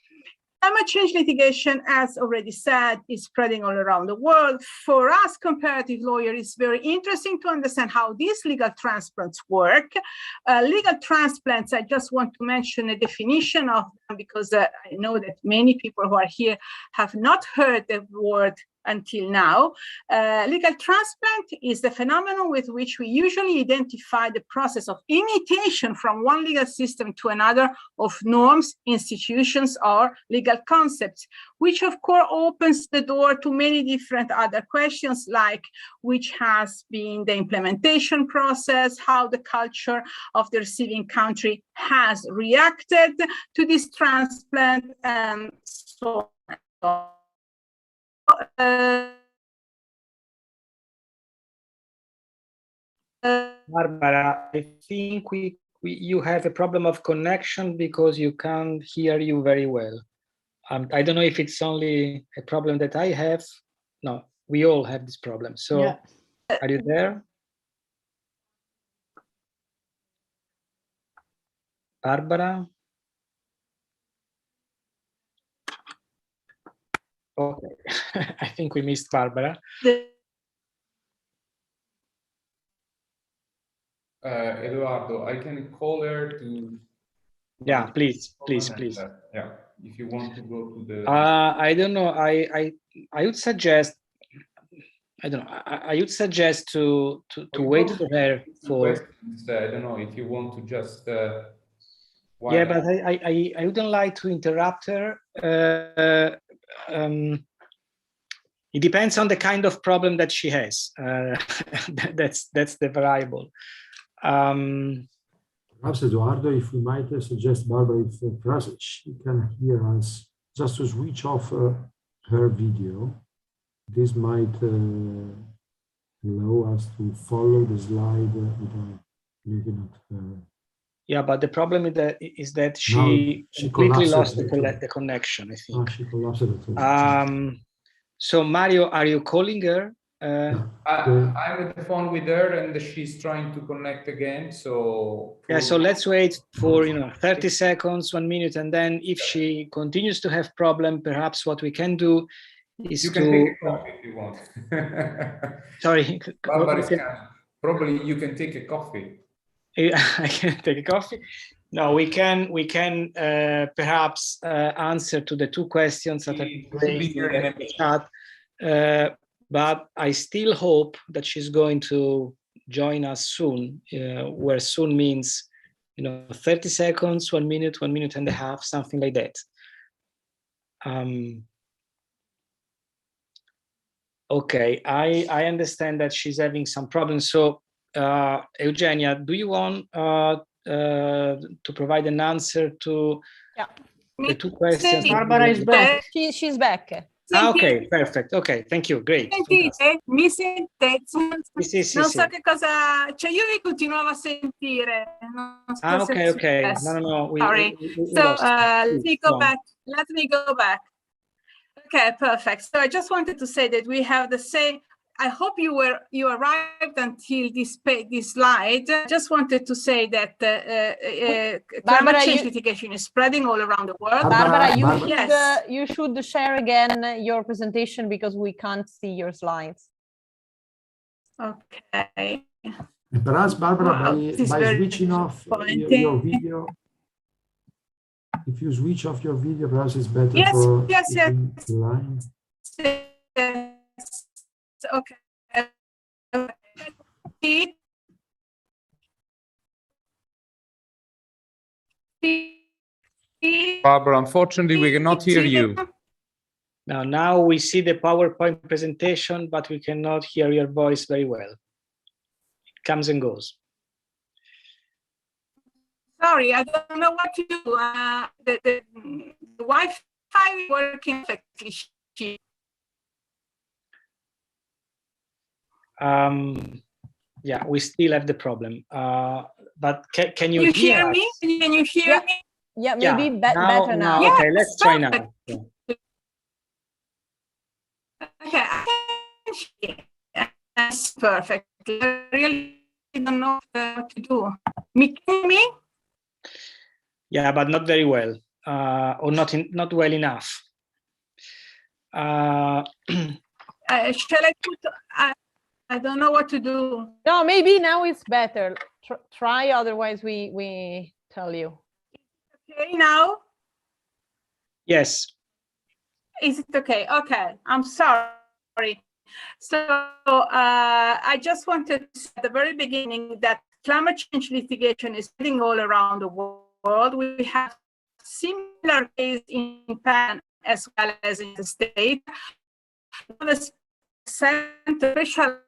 climate change litigation, as already said, is spreading all around the world. For us comparative lawyers, it's very interesting to understand how these legal transplants work. Legal transplants, I just want to mention a definition of them because I know that many people who are here have not heard the word until now. Legal transplant is the phenomenon with which we usually identify the process of imitation from one legal system to another of norms, institutions, or legal concepts, which of course opens the door to many different other questions, like which has been the implementation process, how the culture of the receiving country has reacted to this transplant, and so on. Barbara, I think you have a problem of connection because you can't hear you very well. I don't know if it's only a problem that I have. No, we all have this problem. So, yeah. Are you there? Barbara? Okay, I think we missed Barbara. Eduardo, I can call her to. Yeah, please. Yeah, if you want to go to the. I don't know. I would suggest. I don't know. I would suggest to wait for her for. I don't know if you want to just. Yeah, but I wouldn't like to interrupt her. It depends on the kind of problem that she has. That's the variable. Perhaps Eduardo, if we might suggest Barbara, if perhaps she can hear us, just to switch off her video. This might allow us to follow the slide without looking at her. Yeah, but the problem is that she completely lost the connection, I think. She collapsed it. So Mario, are you calling her? I'm at the phone with her and she's trying to connect again. So yeah, so let's wait for 30 seconds, 1 minute, and then if she continues to have problem, perhaps what we can do is you can take a coffee if you want. Sorry, probably you can take a coffee. I can take a coffee. No, we can perhaps answer to the two questions that are raised in the chat. But I still hope that she's going to join us soon, where soon means 30 seconds, 1 minute, 1 minute and a half, something like that. Okay, I understand that she's having some problems. So Eugenia, do you want to provide an answer to the two questions? Barbara is back. She's back. Okay, perfect. Ok, thank you, great. Sentite? Mi sentite? Sì. Non so che cosa, cioè io vi continuavo a sentire. Non so ok. No. Sorry. Let me go back. Let me go back. Okay, perfect. So I just wanted to say that we have the same. I hope you arrived until this slide. I just wanted to say that climate change litigation is spreading all around the world. Barbara, you should share again your presentation because we can't see your slides. Okay. Perhaps Barbara, by switching off your video, if you switch off your video, perhaps it's better for the line. Okay. Barbara, unfortunately, we cannot hear you. Now we see the PowerPoint presentation, but we cannot hear your voice very well. It comes and goes. Sorry, I don't know what to do. The Wi-Fi is working perfectly. Yeah, we still have the problem. But can you hear me? Can you hear me? Yeah, maybe better now. Yes, okay, let's try now. Okay, I can hear. That's perfect. I really don't know what to do. Can you hear me? Yeah, but not very well, or not well enough. Shall I put? I don't know what to do. No, maybe now it's better. Try, otherwise we tell you. Okay, now? Yes. Is it okay? Okay, I'm sorry. sorry. So I just wanted to say at the very beginning that climate change litigation is happening all around the world. We have similar cases in Japan as well as in the States. The center specializing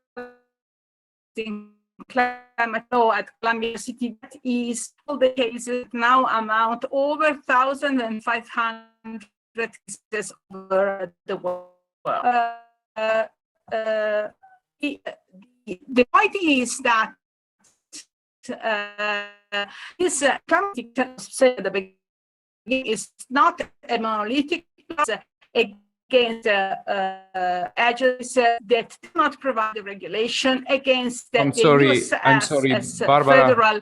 in climate law at Columbia University, that is all the cases now amount over 1,500 cases over the world. The point is that this climate at the beginning is not a monolithic against agencies that do not provide the regulation, against the I'm sorry, Barbara. Federal.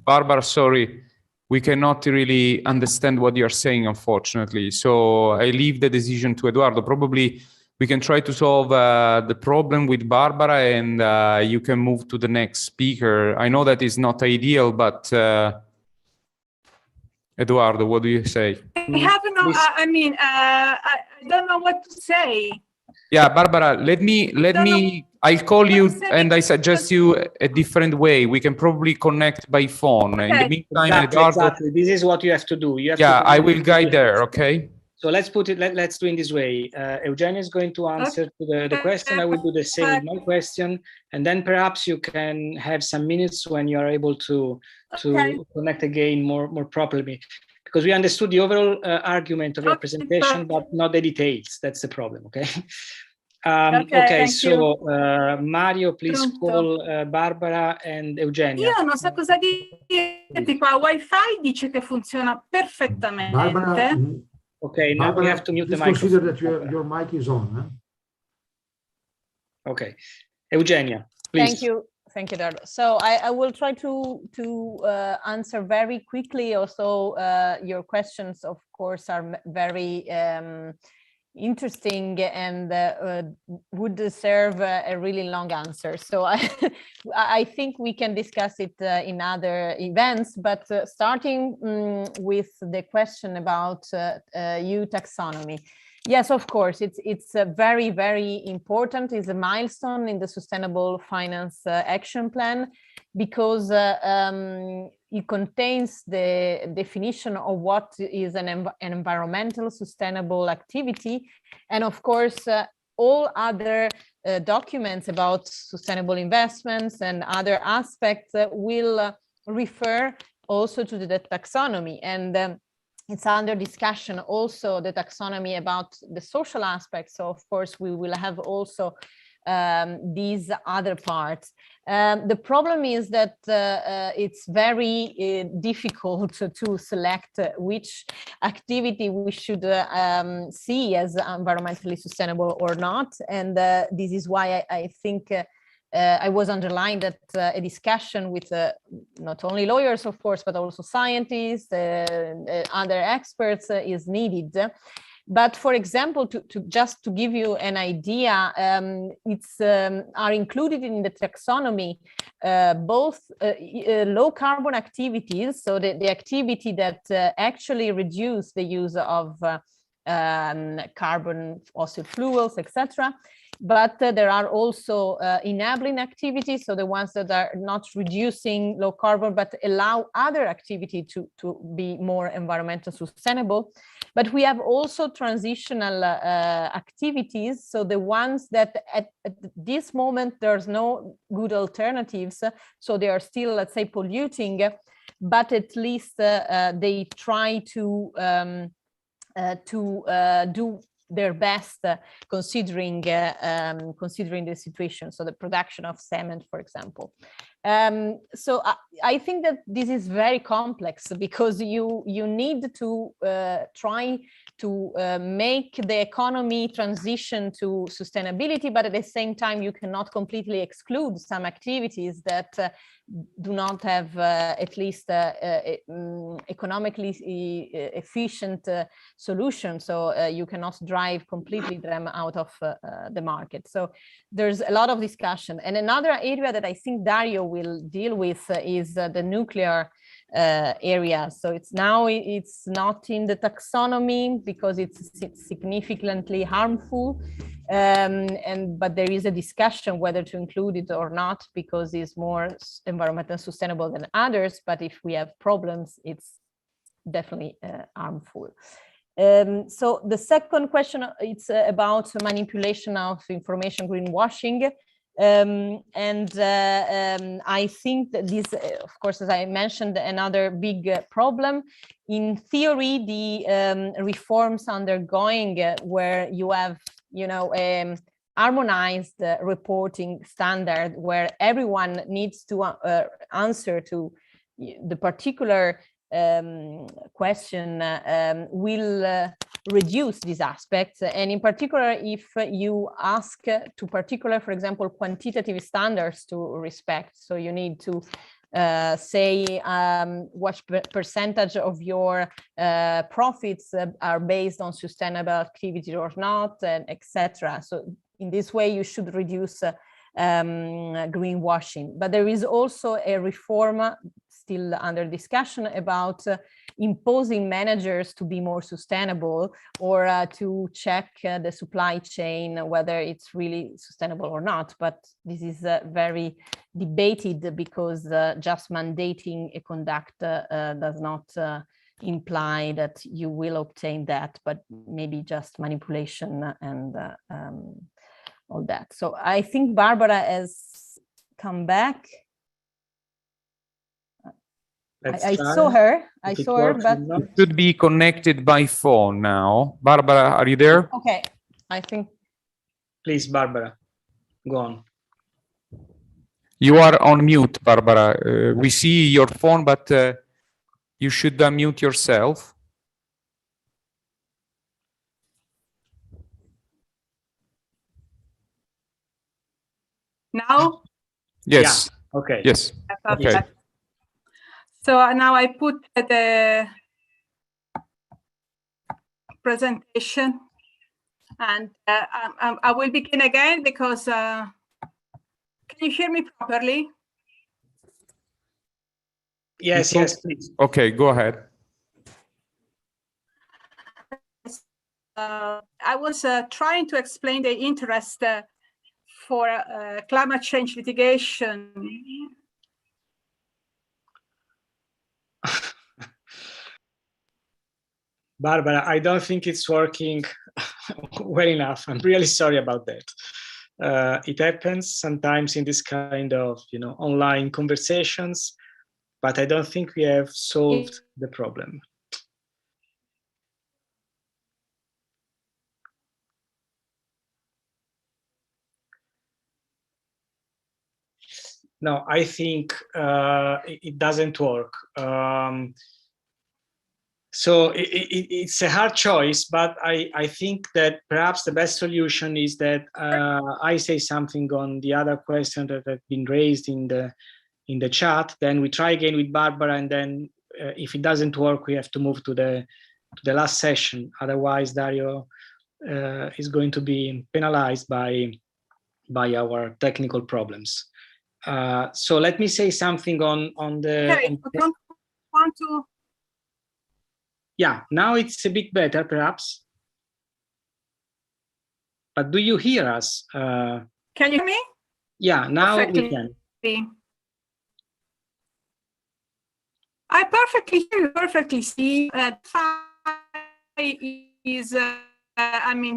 Barbara, sorry. We cannot really understand what you're saying, unfortunately. So I leave the decision to Eduardo. Probably we can try to solve the problem with Barbara, and you can move to the next speaker. I know that is not ideal, but Eduardo, what do you say? I have no, I mean, I don't know what to say. Yeah, Barbara, I'll call you and I suggest you a different way. We can probably connect by phone. Okay. In the meantime, exactly. This is what you have to do. I will guide there, okay? So let's put it, let's do in this way. Eugenia is going to answer to the question. I will do the same with my question. And then perhaps you can have some minutes when you are able to connect again more properly. Because we understood the overall argument of your presentation, but not the details. That's the problem, okay? Okay, so Mario, please call Barbara and Eugenia. Io non so cosa dirti qua. Wi-Fi dice che funziona perfettamente. Barbara, okay, now we have to mute the microphone. Consider that your mic is on. Huh? Okay, Eugenia, please. Thank you, Dardo. So I will try to answer very quickly. Also, your questions, of course, are very interesting and would deserve a really long answer. So I think we can discuss it in other events, but starting with the question about EU taxonomy. Yes, of course, it's a very, very important. It's a milestone in the Sustainable Finance Action Plan, because it contains the definition of what is an environmental sustainable activity. And of course, all other documents about sustainable investments and other aspects will refer also to the taxonomy. And it's under discussion also the taxonomy about the social aspects. So of course we will have also these other parts. The problem is that it's very difficult to select which activity we should see as environmentally sustainable or not. And this is why I think I was underlined that a discussion with not only lawyers, of course, but also scientists, other experts is needed. But for example, just to give you an idea, it's are included in the taxonomy both low carbon activities, so the activity that actually reduce the use of carbon, fossil fuels, etc. But there are also enabling activities, so the ones that are not reducing low carbon, but allow other activity to be more environmental sustainable. But we have also transitional activities, so the ones that at this moment there's no good alternatives, so they are still, let's say, polluting, but at least they try to do their best considering the situation, so the production of cement, for example. So I think that this is very complex, because you need to try to make the economy transition to sustainability, but at the same time you cannot completely exclude some activities that do not have at least economically efficient solution. So you cannot drive completely them out of the market. So there's a lot of discussion. And another area that I think Dario will deal with is the nuclear areas. So it's not in the taxonomy because it's significantly harmful. But there is a discussion whether to include it or not because it's more environmentally sustainable than others. But if we have problems, it's definitely harmful. So the second question, it's about manipulation of information, greenwashing. I think that this, of course, as I mentioned, another big problem. In theory, the reforms undergoing where you have, harmonized reporting standard where everyone needs to answer to the particular question will reduce these aspects, and in particular if you ask to particular, for example, quantitative standards to respect. So you need to say what percentage of your profits are based on sustainable activity or not, and etc. So in this way you should reduce greenwashing. But there is also a reform still under discussion about imposing managers to be more sustainable, or to check the supply chain whether it's really sustainable or not. But this is very debated because just mandating a conduct does not imply that you will obtain that, but maybe just manipulation and all that. So I think Barbara has come back. I saw her, but it should be connected by phone now. Barbara, are you there? Okay, I think. Please, Barbara, go on. You are on mute, Barbara. We see your phone, but you should unmute yourself. Now? Yes. Yeah. Okay. Yes. Okay. So now I put the presentation, and I will begin again because can you hear me properly? Yes, yes, please. Okay, go ahead. I was trying to explain the interest for climate change litigation. Barbara, I don't think it's working well enough. I'm really sorry about that. It happens sometimes in this kind of, online conversations, but I don't think we have solved the problem. No, I think it doesn't work. So it's a hard choice, but I think that perhaps the best solution is that I say something on the other question that have been raised in the chat. Then we try again with Barbara, and then if it doesn't work, we have to move to the last session. Otherwise, Dario is going to be penalized by our technical problems. So let me say something on the. Okay, I don't want to. Yeah, now it's a bit better, perhaps. But do you hear us? Can you hear me? Yeah, now perfectly. we can. I perfectly hear you, perfectly see that is,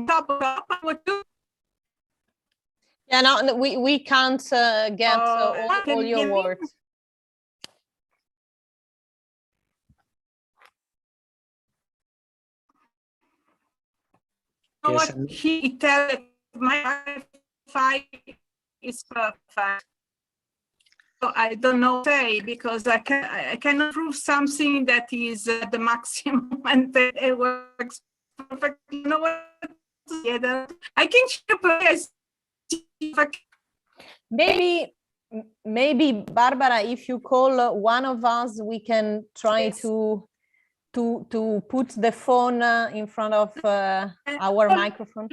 top. What do? Yeah, no, we can't get all your words. Yes, what he tells my Wi-Fi is perfect. So I don't know what to say because I cannot prove something that is the maximum and that it works perfectly. You know what? I can maybe Barbara, if you call one of us, we can try to put the phone in front of our microphone.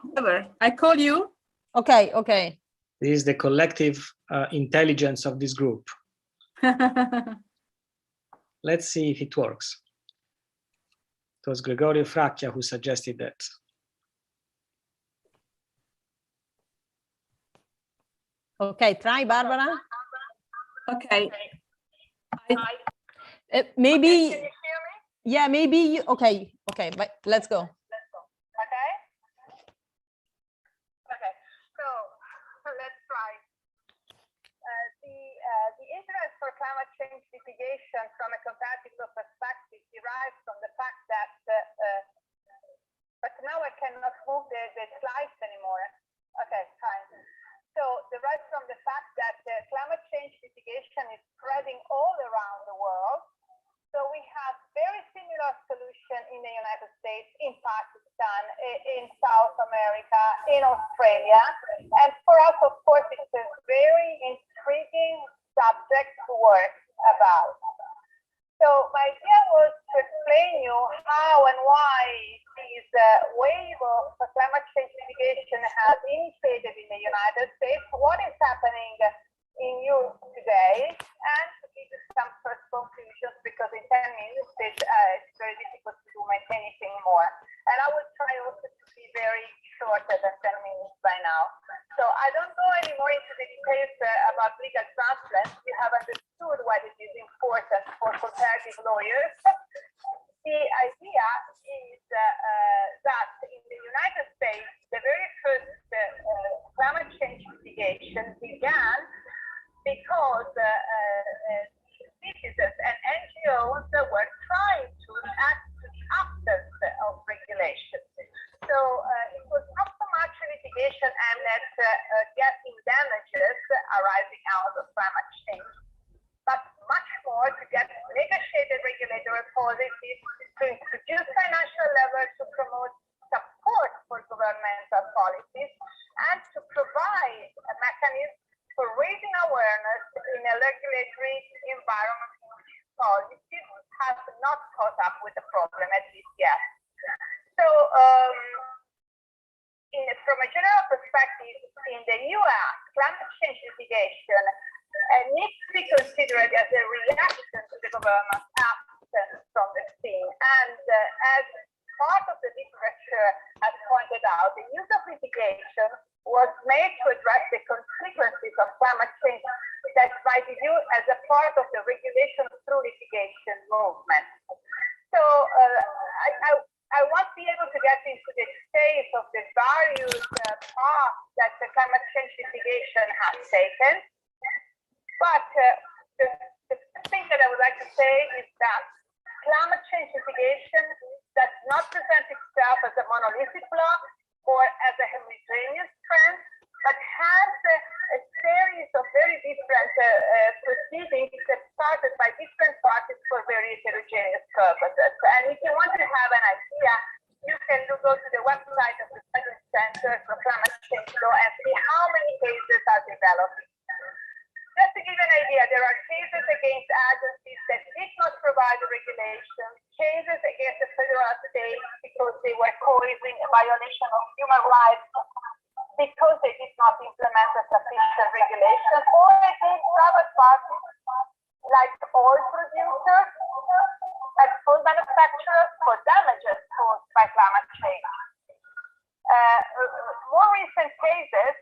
Whatever. I call you. Okay. This is the collective intelligence of this group. Let's see if it works. It was Gregorio Fracchia who suggested that. Okay, try, Barbara. Okay. Maybe. Okay, can you hear me? Yeah, maybe you. Okay, but let's go. Okay. Okay. So let's try. The interest for climate change litigation from a comparative law perspective derives from the fact that, but now I cannot move the slides anymore. Okay, fine. So derives from the fact that climate change litigation is spreading all around the world. So we have very similar solution in the United States, in Pakistan, in South America, in Australia. And for us, of course, it's a very intriguing subject to work about. So my idea was to explain you how and why this wave of climate change litigation has initiated in the United States, what is happening in Europe today, and to give you some first conclusions, because in 10 minutes it's very difficult to do anything more. And I will try also to be very shorter than 10 minutes by now. So I don't go any more into the details about legal transplants. You have understood why it is important for comparative lawyers. The idea is that in the United States, the very first climate change litigation began because citizens and NGOs were trying to react to the absence of regulation. So it was not so much litigation aimed at getting damages arising out of climate change, but much more to get negotiated regulatory policies, to introduce financial levers to promote support for governmental policies, and to provide a mechanism for raising awareness in a regulatory environment in which policies have not caught up with the problem, at least yet. So from a general perspective, in the US, climate change litigation needs to be considered as a reaction to the government's absence from the scene. And as part of the literature has pointed out, the use of litigation was made to address the consequences of climate change that might be viewed as a part of the regulation through litigation movement. So I won't be able to get into the details of the various paths that the climate change litigation has taken, but the thing that I would like to say is that climate change litigation does not present itself as a monolithic block or as a homogeneous trend, but has a series of very different proceedings that started by different parties for very heterogeneous purposes. And if you want to have an idea, you can go to the website of the Federal Center for Climate Change Law and see how many cases are developing. Just to give you an idea, there are cases against agencies that did not provide regulation, cases against the federal state because they were causing a violation of human rights because they did not implement a sufficient regulation, or against private parties like oil producers and food manufacturers for damages caused by climate change. More recent cases,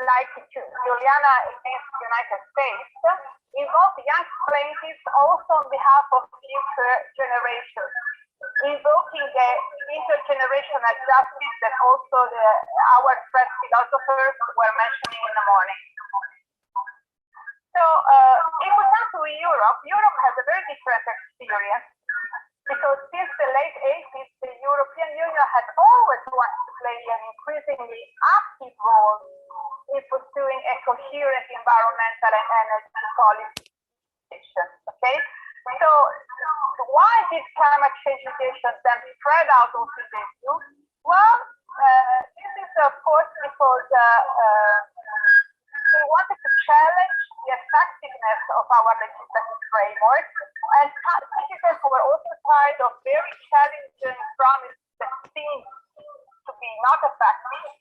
like Juliana against the United States, involve young plaintiffs also on behalf of future generations, invoking the intergenerational justice that also our French philosophers were mentioning in the morning. So if we come to Europe, Europe has a very different experience, because since the late 80s, the European Union has always wanted to play an increasingly active role in pursuing a coherent environmental and energy policy. Okay, so why did climate change litigation then spread out over the EU? Well, this is of course because we wanted to challenge the effectiveness of our legislative framework, and citizens were also tired of very challenging promises that seemed to be not effective.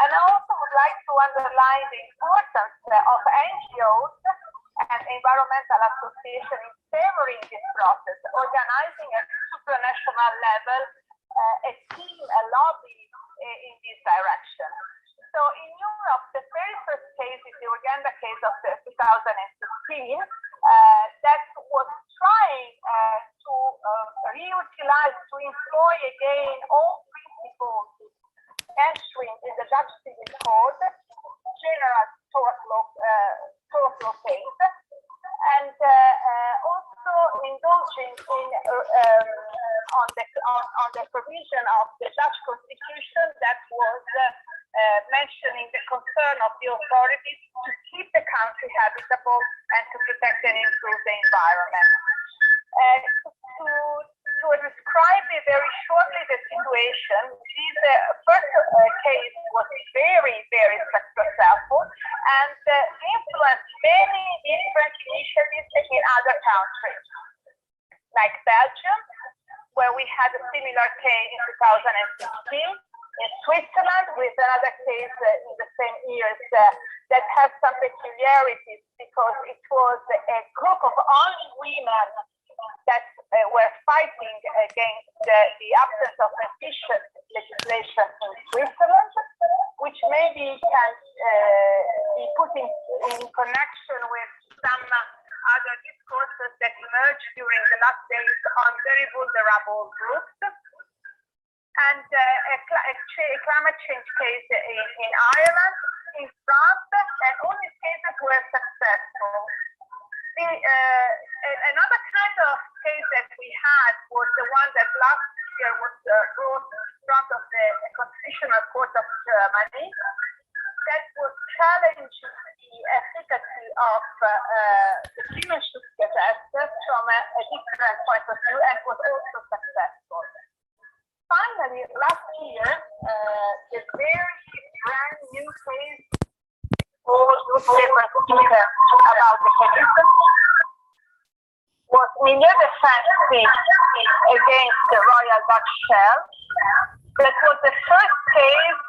And I also would like to underline the importance of NGOs and environmental associations in favoring this process, organizing at supranational level a team, a lobby in this direction. So in Europe, the very first case is the Uganda case of 2016 that was trying to reutilize, to employ again all principles entering in the Dutch Civil Code, general tort law case, and also indulging in on the provision of the Dutch Constitution that was mentioning the concern of the authorities to keep the country habitable and to protect and improve the environment. To describe very shortly the situation, this first case was very, very successful and influenced many different initiatives in other countries, like Belgium, where we had a similar case in 2016, in Switzerland with another case in the same years that has some peculiarities because it was a group of only women that were fighting against the absence of efficient legislation in Switzerland, which maybe can be put in connection with some other discourses that emerged during the last days on very vulnerable groups. And a climate change case in Ireland, in France, and all these cases were successful. Another kind of case that we had was the one that last year was brought in front of the Constitutional Court of Germany that was challenging the efficacy of the Klimaschutzgesetz from a different point of view and was also successful. Finally, last year, the very brand new case all newspapers speak about the case was Milieu Defense against the Royal Dutch Shell. That was the first case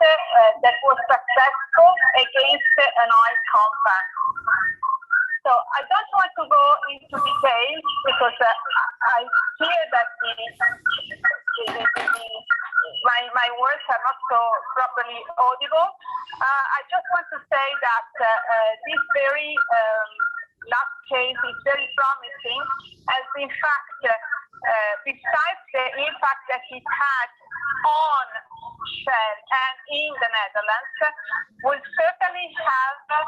that was successful against an oil company. So I don't want to go into details because I fear that my words are not so properly audible. I just want to say that this very last case is very promising, as in fact, besides the impact that it had on Shell and in the Netherlands, will certainly have a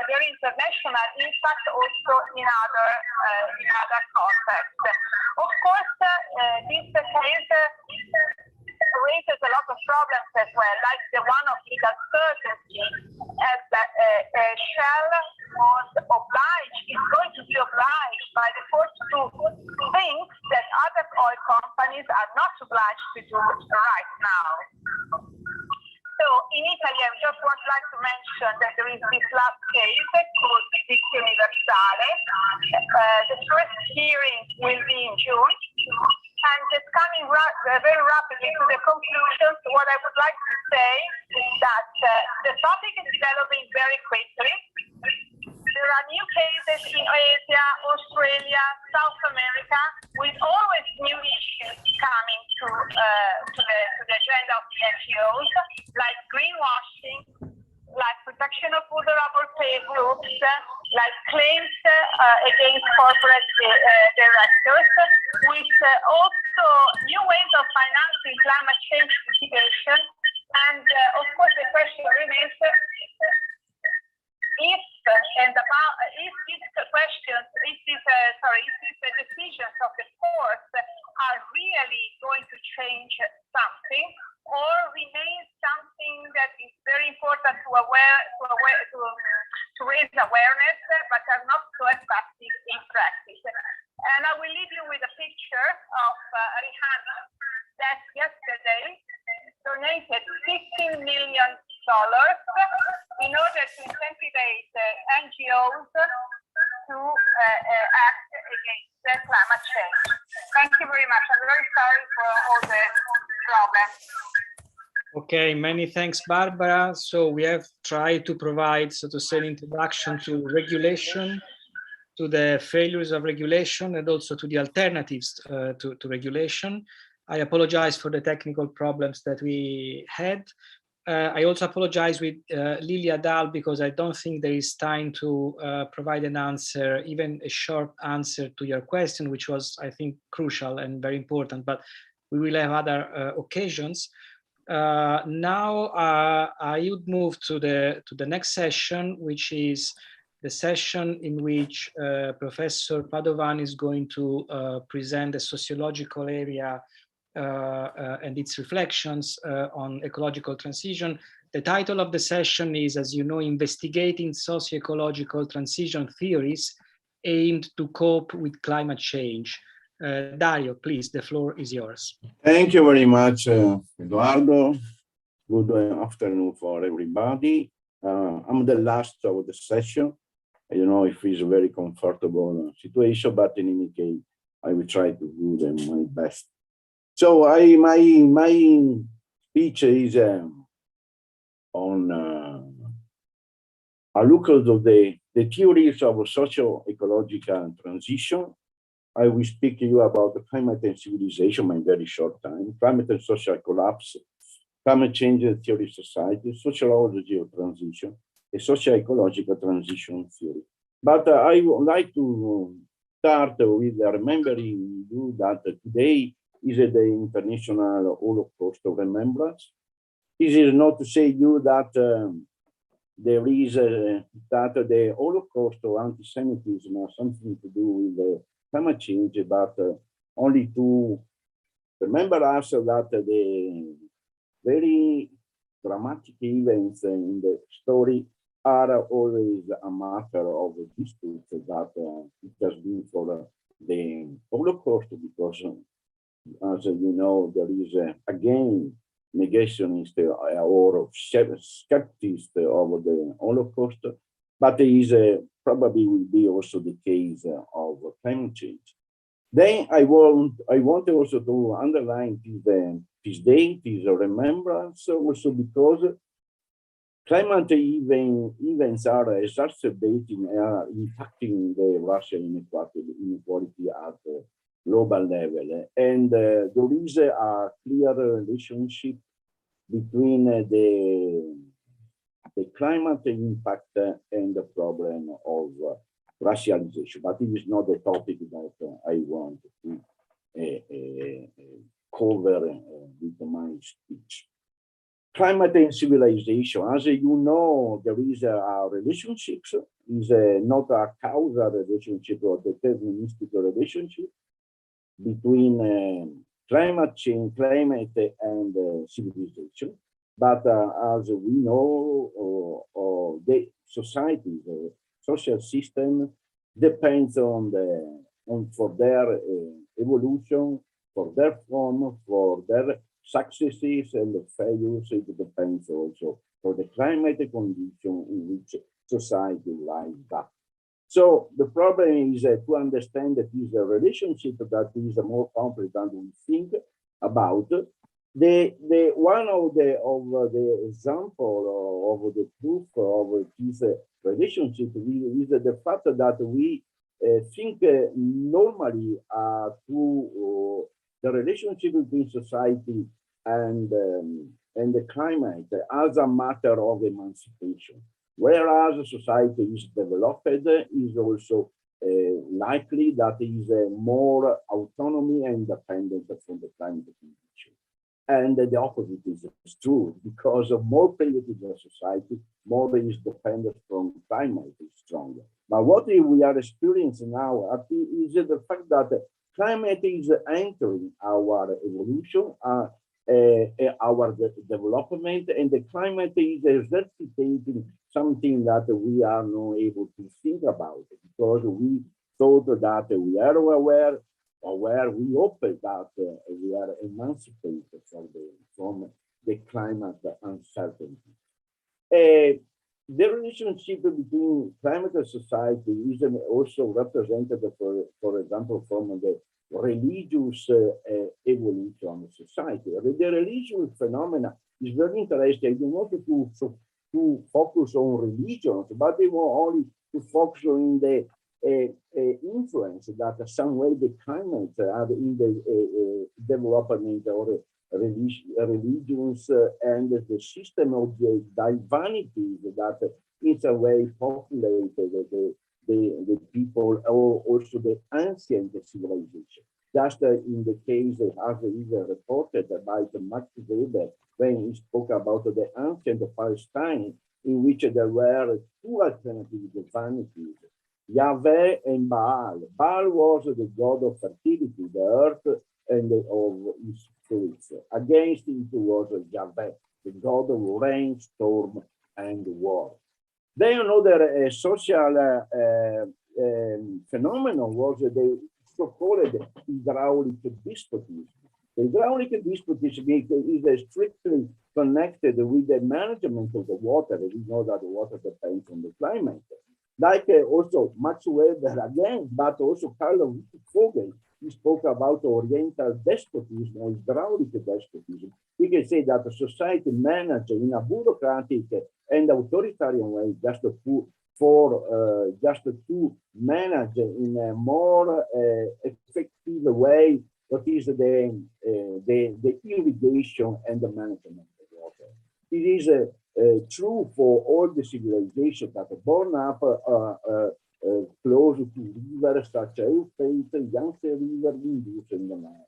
very international impact also in other contexts. Of course, this case raises a lot of problems as well, like the one of legal certainty, as Shell is going to be obliged by the court to think that other oil companies are not obliged to do right now. So in Italy, I just would like to mention that there is this last case called Litigation Universale. The first hearing will be in June. And just coming very rapidly to the conclusions, what I would like to say is that the topic is developing very quickly. There are new cases in Asia, Australia, South America, with always new issues coming to the agenda of the NGOs, like greenwashing, like protection of vulnerable groups, like claims against corporate directors, with also new ways of financing climate change mitigation. And of course, the question remains if the decisions of the courts are really going to change something, or remain something that is very important to raise awareness, but are not so effective in practice. And I will leave you with a picture of Rihanna that yesterday donated $15 million in order to incentivize NGOs to act against climate change. Thank you very much. I'm very sorry for all the problems. Okay, many thanks, Barbara. So we have tried to provide, so to say, an introduction to regulation, to the failures of regulation, and also to the alternatives to regulation. I apologize for the technical problems that we had. I also apologize with Lilia Dahl, because I don't think there is time to provide an answer, even a short answer to your question, which was, I think, crucial and very important, but we will have other occasions. Now I would move to the next session, which is the session in which Professor Padovan is going to present the sociological area and its reflections on ecological transition. The title of the session is, as you know, Investigating Socio-Ecological Transition Theories Aimed to Cope with Climate Change. Dario, please, the floor is yours. Thank you very much, Eduardo. Good afternoon for everybody. I'm the last of the session. I don't know if it's a very comfortable situation, but in any case, I will try to do my best. So my speech is on a look at the theories of socio-ecological transition. I will speak to you about the climate and civilization in very short time, climate and social collapse, climate change and theory of society, sociology of transition, a socio-ecological transition theory. But I would like to start with remembering you that today is the International Holocaust Remembrance. This is not to say you that there is that the Holocaust or anti-Semitism has something to do with the climate change, but only to remember us that the very dramatic events in the story are always a matter of dispute that it has been for the Holocaust, because as you know, there is again negationist or skeptics of the Holocaust, but it is probably will be also the case of climate change. Then I want also to underline this date, this remembrance, also because climate events are exacerbating, impacting the racial inequality at the global level. And there is a clear relationship between the climate impact and the problem of racialization. But it is not the topic that I want to cover with my speech. Climate and civilization, as you know, there is a relationship, is not a causal relationship or deterministic relationship between climate change, climate and civilization. But as we know, the society, the social system depends on for their evolution, for their form, for their successes and the failures. It depends also for the climate condition in which society lies up. So the problem is to understand that is a relationship that is more complex than we think about. One of the example of the proof of this relationship is the fact that we think normally to the relationship between society and the climate as a matter of emancipation. Whereas society is developed, is also likely that is more autonomy and independent from the climate condition. And the opposite is true, because of more primitive society, more is dependent from climate is stronger. But what we are experiencing now is the fact that climate is entering our evolution, our development, and the climate is exercitating something that we are not able to think about, because we thought that we are aware, or where we hope that we are emancipated from the climate uncertainty. The relationship between climate and society is also represented, for example, from the religious evolution of society. The religious phenomena is very interesting. They want to focus on religions, but they want only to focus on the influence that some way the climate have in the development or religions and the system of the divinities that in some way populate the people, or also the ancient civilization. Just in the case as is reported by Max Weber when he spoke about the ancient Palestine, in which there were two alternative divinities, Yahweh and Baal. Baal was the god of fertility, the earth, and of its fruits. Against it was Yahweh, the god of rain, storm, and war. Then another social phenomenon was the so-called hydraulic despotism. The hydraulic despotism is strictly connected with the management of the water. We know that the water depends on the climate. Like also Max Weber again, but also Carlo Vogel, he spoke about Oriental despotism or hydraulic despotism. We can say that the society managed in a bureaucratic and authoritarian way just to manage in a more effective way what is the irrigation and the management of water. It is true for all the civilizations that are born up close to rivers such as Euphrates, Yangtze River, Indus, and the Nile.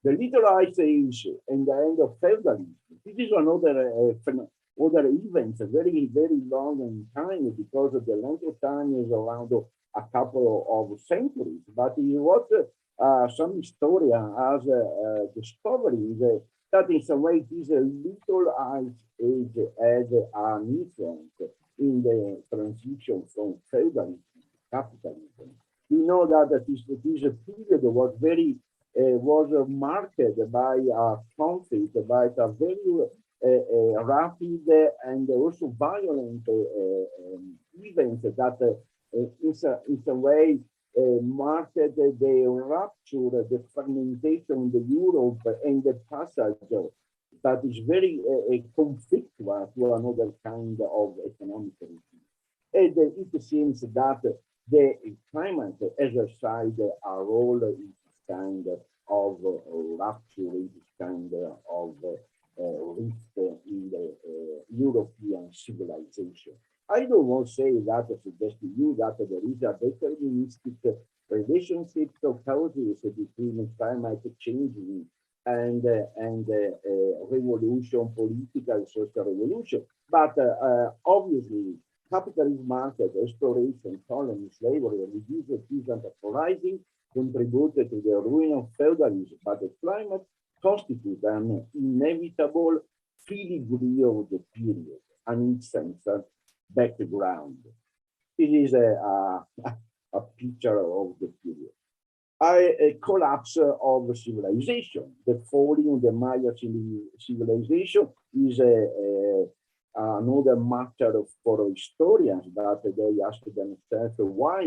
The Little Ice Age and the end of feudalism. This is another other events, very, very long in time, because of the length of time is around a couple of centuries. But what some historian has discovered that in some way this Little Ice Age had an influence in the transition from feudalism to capitalism. We know that this period was very was marked by a conflict, by a very rapid and also violent events that in some way marked the rupture, the fragmentation in the Europe and the passage that is very conflictual to another kind of economic regime. And it seems that the climate exercised a role in this kind of rupture, in this kind of rift in the European civilization. I don't want to say that to suggest to you that there is a deterministic relationship of causes between climate changing and revolution, political, social revolution. But obviously, capitalist market, exploration, colony, slavery, religious peasant uprising contributed to the ruin of feudalism, but the climate constitutes an inevitable filigree of the period, an essential background. It is a picture of the period. A collapse of civilization. The falling of the Maya civilization is another matter for historians that they ask themselves why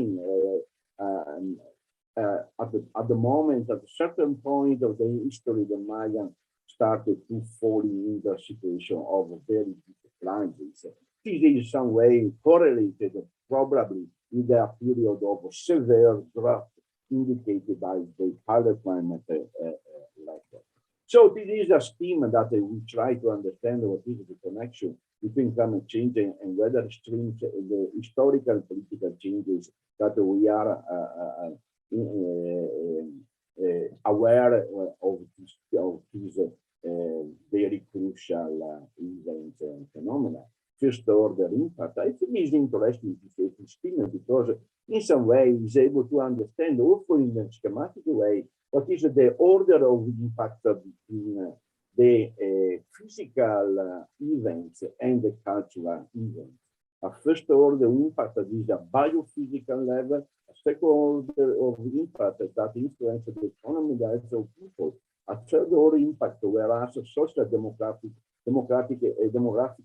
at the moment, at a certain point of the history, the Mayan started to fall into a situation of very deep crisis. This is some way correlated probably with a period of severe drought indicated by the paleoclimate level. So this is a scheme that we try to understand what is the connection between climate change and weather extremes, the historical political changes that we are aware of these very crucial events and phenomena. First order impact. I think it's interesting to say this scheme because in some way is able to understand also in a schematic way what is the order of impact between the physical events and the cultural events. A first order impact is a biophysical level, a second order of impact that influences the economy, the health of people, a third order impact, whereas social demographic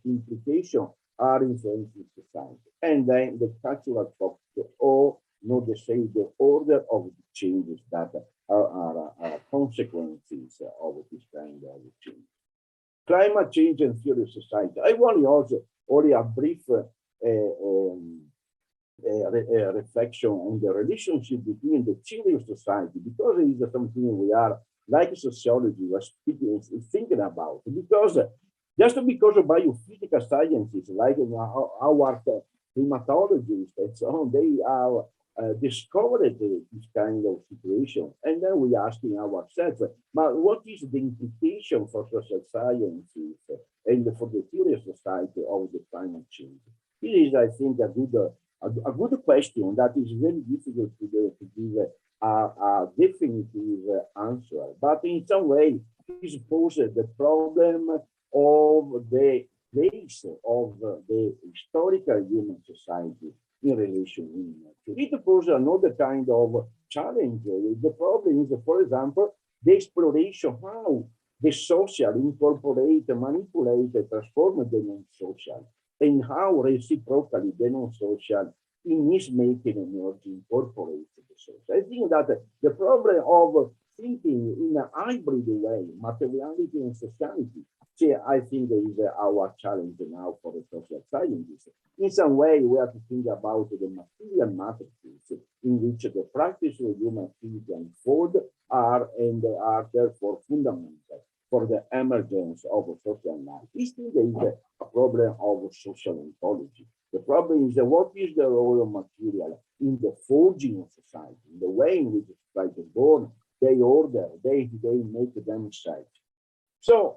implications are influencing society. And then the cultural factor, or not the same, the order of the changes that are consequences of this kind of change. climate change and theory of society. I want also only a brief reflection on the relationship between the theory of society, because it is something we are, like sociology, was thinking about. Because just because of biophysical sciences, like our climatologists and so on, they are discovered this kind of situation. And then we are asking ourselves, but what is the implication for social sciences and for the theory of society of the climate change? This is, I think, a good question that is very difficult to give a definitive answer. But in some way, it poses the problem of the place of the historical human society in relation with nature. It poses another kind of challenge. The problem is, for example, the exploration, how the social incorporate, manipulate, transform the non-social, and how reciprocally the non-social in its making energy incorporates the social. I think that the problem of thinking in a hybrid way, materiality and sociality, I think is our challenge now for the social sciences. In some way, we have to think about the material matrices in which the practice of human activity unfold are therefore fundamental for the emergence of social life. This thing is a problem of social ontology. The problem is what is the role of material in the forging of society, in the way in which society is born, they order, they make themselves. So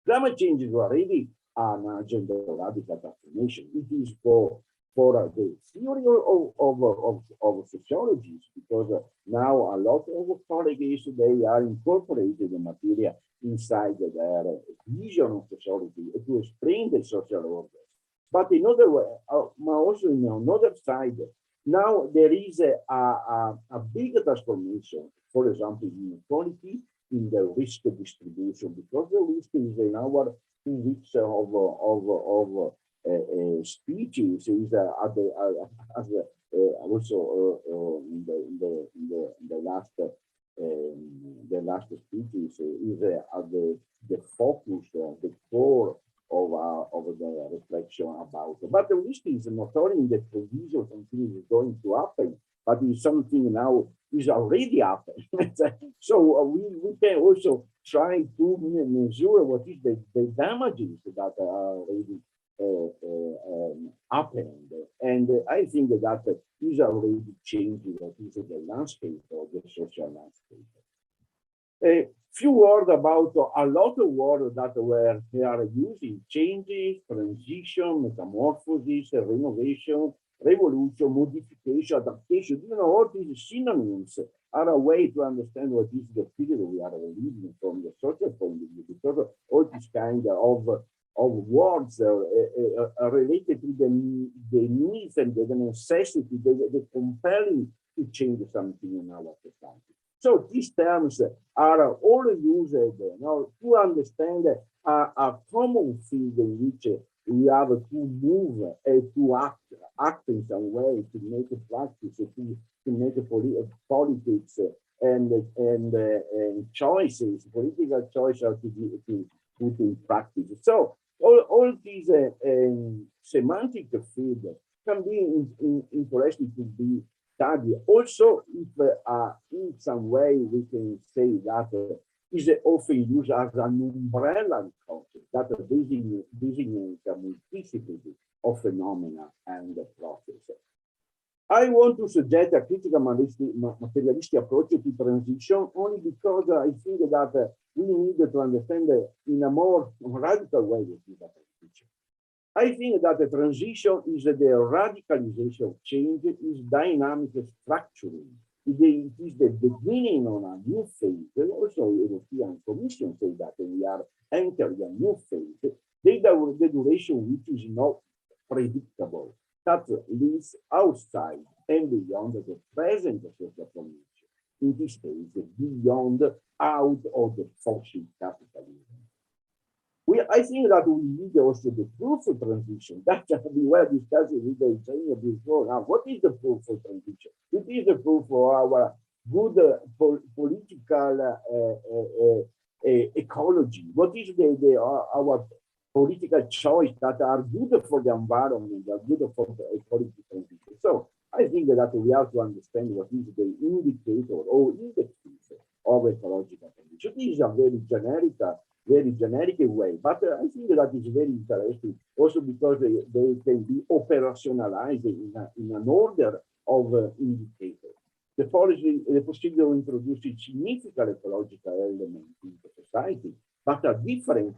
climate change is already an agenda of radical transformation. It is for the theory of sociologists, because now a lot of colleagues, they are incorporating the material inside their vision of sociology to explain the social orders. But in other way, also on another side, now there is a big transformation, for example, in inequality, in the risk distribution, because the risk is in our 2 weeks of speeches is also in the last speeches is the focus, the core of the reflection about. But the risk is not only in the provision something is going to happen, but it's something now is already happening. So we can also try to measure what is the damages that are already happened. And I think that is already changing what is the landscape of the social landscape. A few words about a lot of words that they are using: changes, transition, metamorphosis, renovation, revolution, modification, adaptation. You know, all these synonyms are a way to understand what is the period we are living from the social point of view, because all these kind of words are related to the needs and the necessity, the compelling to change something in our society. So these terms are all used to understand a common field in which we have to move to act in some way, to make a practice, to make a politics and choices, political choices are to be put in practice. So all these semantic field can be interesting to be studied. Also, if in some way we can say that is often used as an umbrella concept that designates a multiplicity of phenomena and processes. I want to suggest a critical materialistic approach to transition only because I think that we need to understand in a more radical way what is a transition. I think that the transition is the radicalization of change, is dynamic structuring. It is the beginning of a new phase. Also, the European Commission says that we are entering a new phase. The duration which is not predictable, that lives outside and beyond the present social formation. In this case, beyond, out of the fossil capitalism. I think that we need also the proof of transition. That's what we were discussing with the engineer before. Now, what is the proof of transition? It is the proof of our good political ecology? What is our political choice that are good for the environment, are good for the ecology transition? So I think that we have to understand what is the indicator or indexes of ecological condition. This is a very generic way, but I think that is very interesting also because they can be operationalized in an order of indicators. The procedure introduces significant ecological elements into society, but at different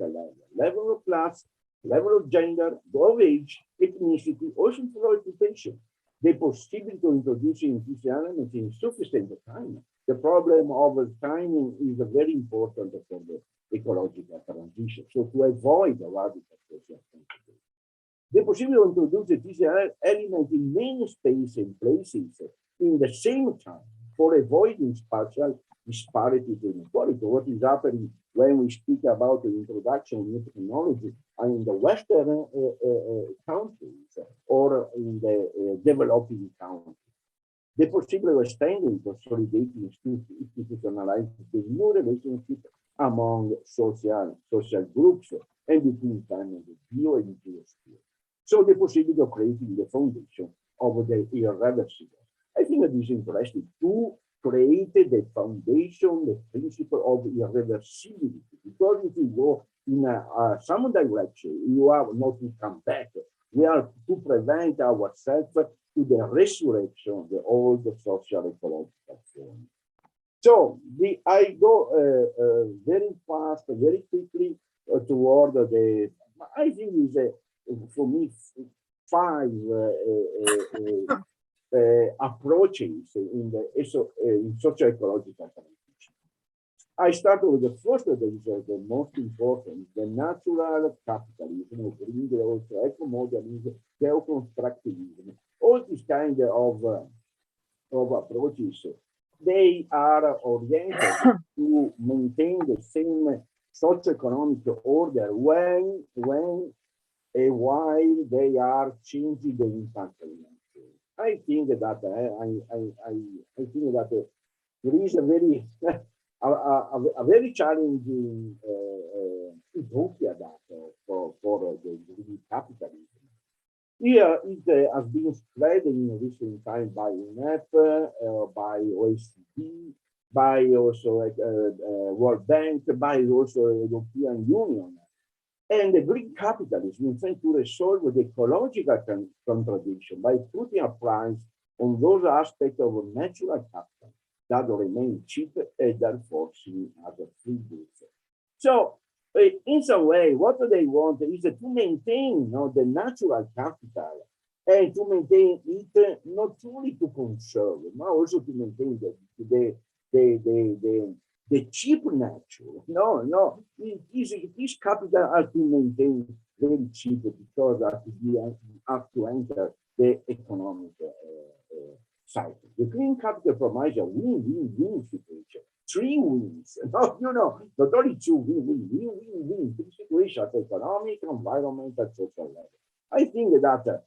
level of class, level of gender, of age, ethnicity, also for occupation. The possibility of introducing these elements in sufficient time. The problem of timing is very important for the ecological transition. So to avoid a radical social consequence. The possibility of introducing these elements in many spaces and places in the same time for avoiding spatial disparities and inequality. What is happening when we speak about the introduction of new technology in the Western countries or in the developing countries? The possibility of extending, consolidating, institutionalizing the new relationship among social groups and between time and the bio and geosphere. So the possibility of creating the foundation of the irreversible. I think it is interesting to create the foundation, the principle of irreversibility, because if you go in some direction, you are not to come back. We are to prevent ourselves to the resurrection of the old social ecological form. So I go very fast, very quickly toward the, I think is for me 5 approaches in socio-ecological transition. I started with the first that is the most important, the natural capitalism, green growth, eco-modernism, geoconstructivism. All these kind of approaches, they are oriented to maintain the same socio-economic order when and while they are changing the impact of nature. I think that I think that there is a very a very challenging utopia that for the green capitalism. Here it has been spread in recent time by UNEP, by OECD, by also World Bank, by also European Union. And the green capitalism is trying to resolve the ecological contradiction by putting a price on those aspects of natural capital that remain cheap and therefore seen as a free goods. So in some way, what they want is to maintain the natural capital and to maintain it not only to conserve, but also to maintain the cheap nature. No, this capital has to maintain very cheap because we have to enter the economic cycle. The green capital provides a win-win-win situation. 3 wins. Not only 2 win-win-win. 3 situations at economic, environmental, social level. I think that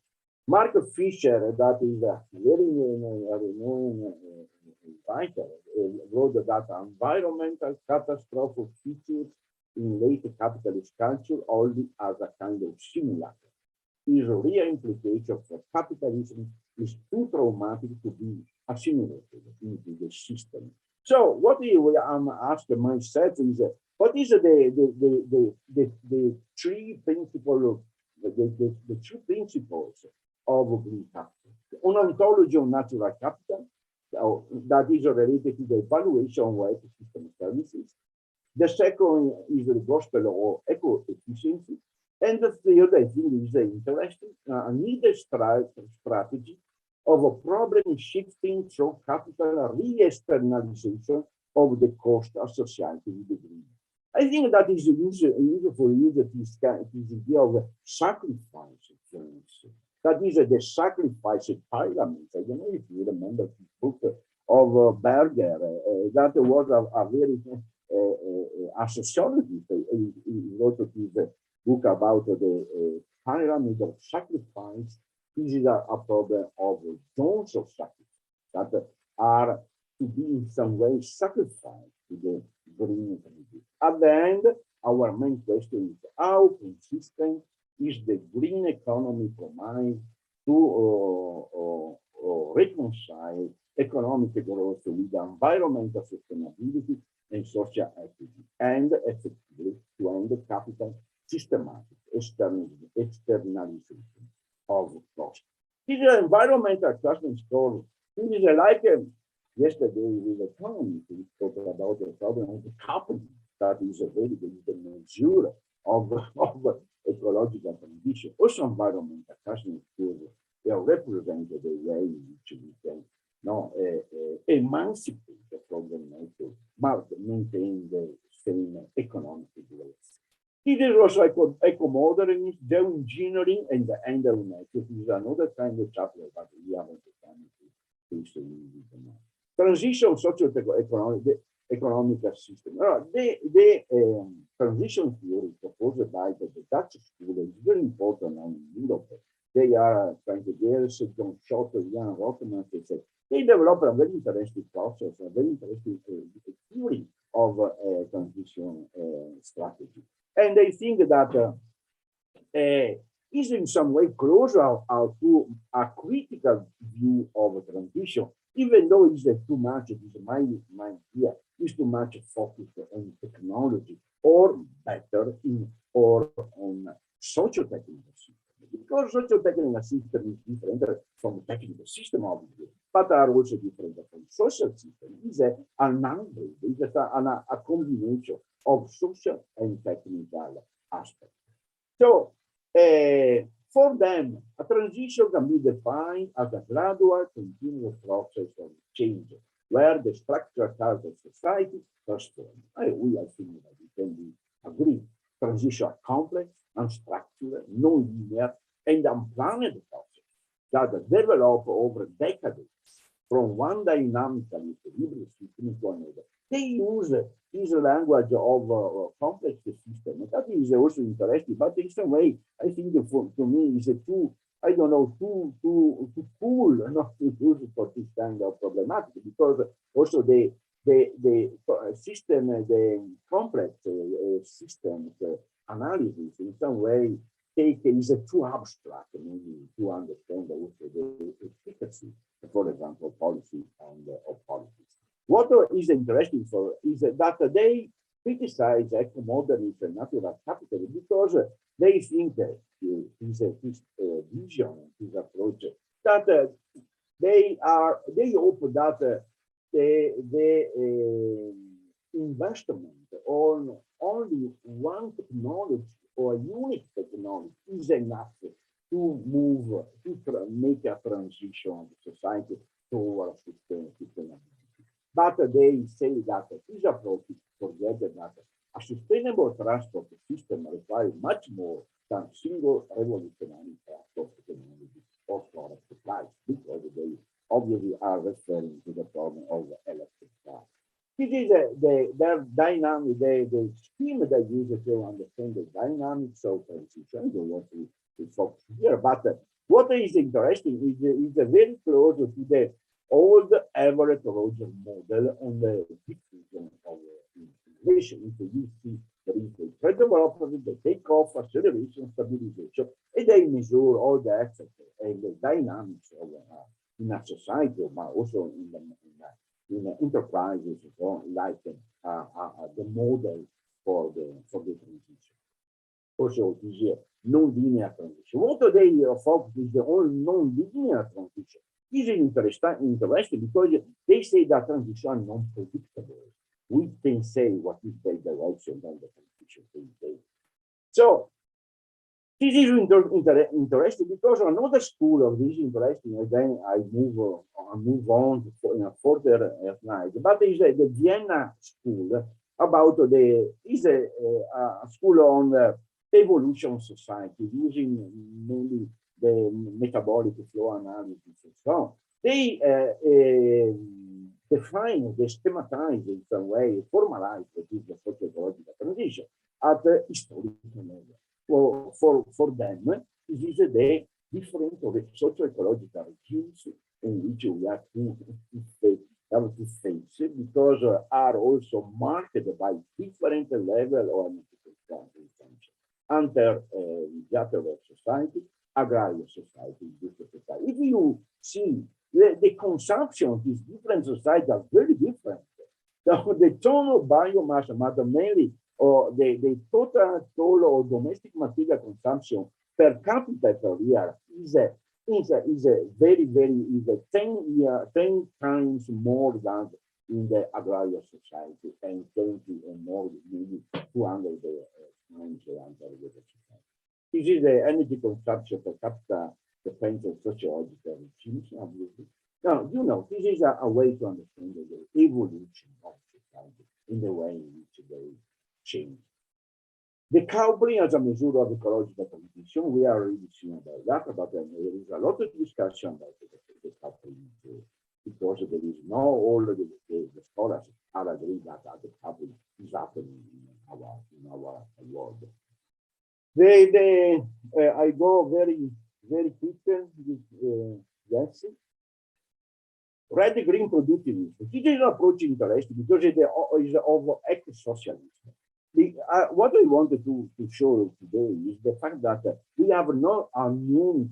Mark Fisher, that is a very renowned writer, wrote that environmental catastrophe features in late capitalist culture only as a kind of simulacrum. His real implication for capitalism is too traumatic to be assimilated into the system. So what I'm asking myself is, what is the 3 principles the 3 principles of green capital? An ontology of natural capital that is related to the evaluation of ecosystem services. The second is the gospel of eco-efficiency. And the third, I think, is interesting, a needed strategy of a problem shifting through capital re-externalization of the cost associated with the green. I think that is useful for you that this idea of sacrifice, for instance. That is the sacrifice pyramid. I don't know if you remember the book of Berger. That was a very a sociologist. He wrote this book about the pyramid of sacrifice. This is a problem of zones of sacrifice that are to be in some way sacrificed to the green transition. At the end, our main question is how consistent is the green economy combined to reconcile economic growth with environmental sustainability and social equity, and effectively to end the capital systematic externalization of cost. This is an environmental adjustment score. This is like yesterday with economy, we talked about the problem of the company that is available in the measure of ecological transition. Also, environmental adjustment score represent the way in which we can emancipate from the nature, but maintain the same economic growth. It is also eco-modernism, geoengineering, and the end of nature. This is another kind of chapter, but we haven't time to say now. Transition socio-economic system. The transition theory proposed by the Dutch school is very important in Europe. They are 20 years, John Schott, Jan Rotman, etc. They developed a very interesting process, a very interesting theory of transition strategy. And they think that is in some way closer to a critical view of transition, even though it's too much, it is my idea, is too much focused on technology, or better, or on socio-technical system. Because socio-technical system is different from the technical system, obviously, but are also different from social system. It's an hybrid, it's a combination of social and technical aspects. So, for them, a transition can be defined as a gradual, continuous process of change, where the structural part of society transforms. I think that we can agree. Transition are complex, unstructured, non-linear, and unplanned process that develop over decades from one dynamical equilibrium system to another. They use this language of complex system. That is also interesting, but in some way, I think to me is too, I don't know, too cool not to use it for this kind of problematic, because also the system, the complex systems analysis in some way is too abstract maybe to understand also the efficacy, for example, policy and of politics. What is interesting for is that they criticize eco-modernism and natural capital because they think that this vision, this approach, that they hope that the investment on only one technology or unique technology is enough to move, to make a transition of society towards sustainability. But they say that this approach forget that a sustainable transport system requires much more than single revolutionary transport technology or product supplies, because they obviously are referring to the problem of electric cars. This is their dynamic, the scheme they use to understand the dynamics of transition. I don't want to focus here, but what is interesting is very close to the old Everett Rogers model on the diffusion of integration. So you see there is the trade development, the takeoff, acceleration, stabilization, and they measure all the effects and the dynamics of in a society, but also in the enterprises, so like the model for the transition. Also, this non-linear transition. What they focus is the whole non-linear transition. This is interesting because they say that transition are non-predictable. We can say what is the direction of the transition will take. So this is interesting because another school of this interesting, and then I move on to further at night. But is the Vienna school about is a school on evolution of society using mainly the metabolic flow analysis and so on. They define, they schematize in some way, formalize what is the socio-ecological transition at the historical level. For them, this is the different socio-ecological regimes in which we have to have to face it because are also marked by different level of consumption. Unter-mediator society, agrarian society, industrial society. If you see the consumption of these different societies are very different. So the total biomass matter mainly, or the total or domestic material consumption per capita per year is a very, is a 10 times more than in the agrarian society and 20 and more, maybe 200 times the society. This is the energy consumption per capita depends on sociological regimes, obviously. Now, you know, this is a way to understand the evolution of society in the way in which they change. The coupling as a measure of ecological transition, we are already seeing about that, but there is a lot of discussion about the coupling because there is no all the scholars are agreed that the coupling is happening in our world. I go very quickly with yes. Red-green productivism. This is an approach interesting because it is of eco-socialism. What I wanted to show today is the fact that we have not a unit,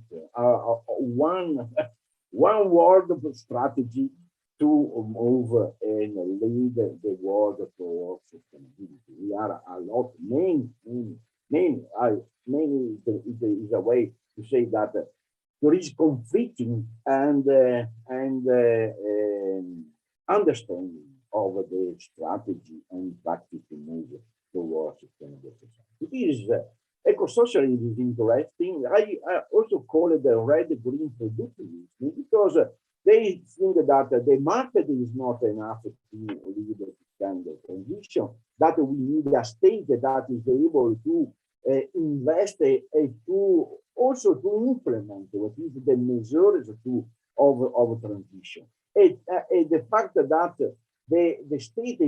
one world of strategy to move and lead the world towards sustainability. We are a lot, many is a way to say that there is conflicting and understanding of the strategy and practice to move towards sustainable society. It is eco-socialism is interesting. I also call it the red-green productivism because they think that the market is not enough to lead this kind of transition, that we need a state that is able to invest to also to implement what is the measures of transition. The fact that the state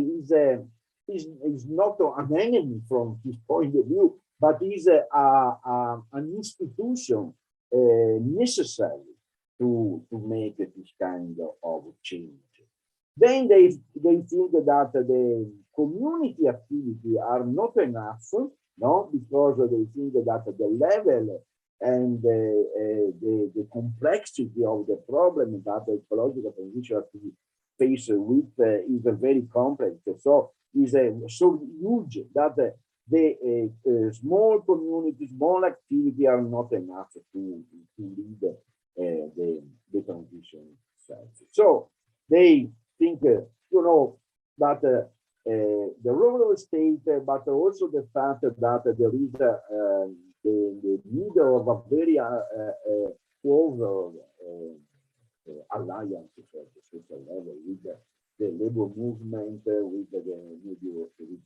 is not an enemy from his point of view, but is an institution necessary to make this kind of change. Then they think that the community activity are not enough, no, because they think that the level and the complexity of the problem that the ecological transition has to face with is very complex. So is so huge that the small community, small activity are not enough to lead the transition itself. So they think, you know, that the rural state, but also the fact that there is the need of a very close alliance at the social level with the labor movement, with the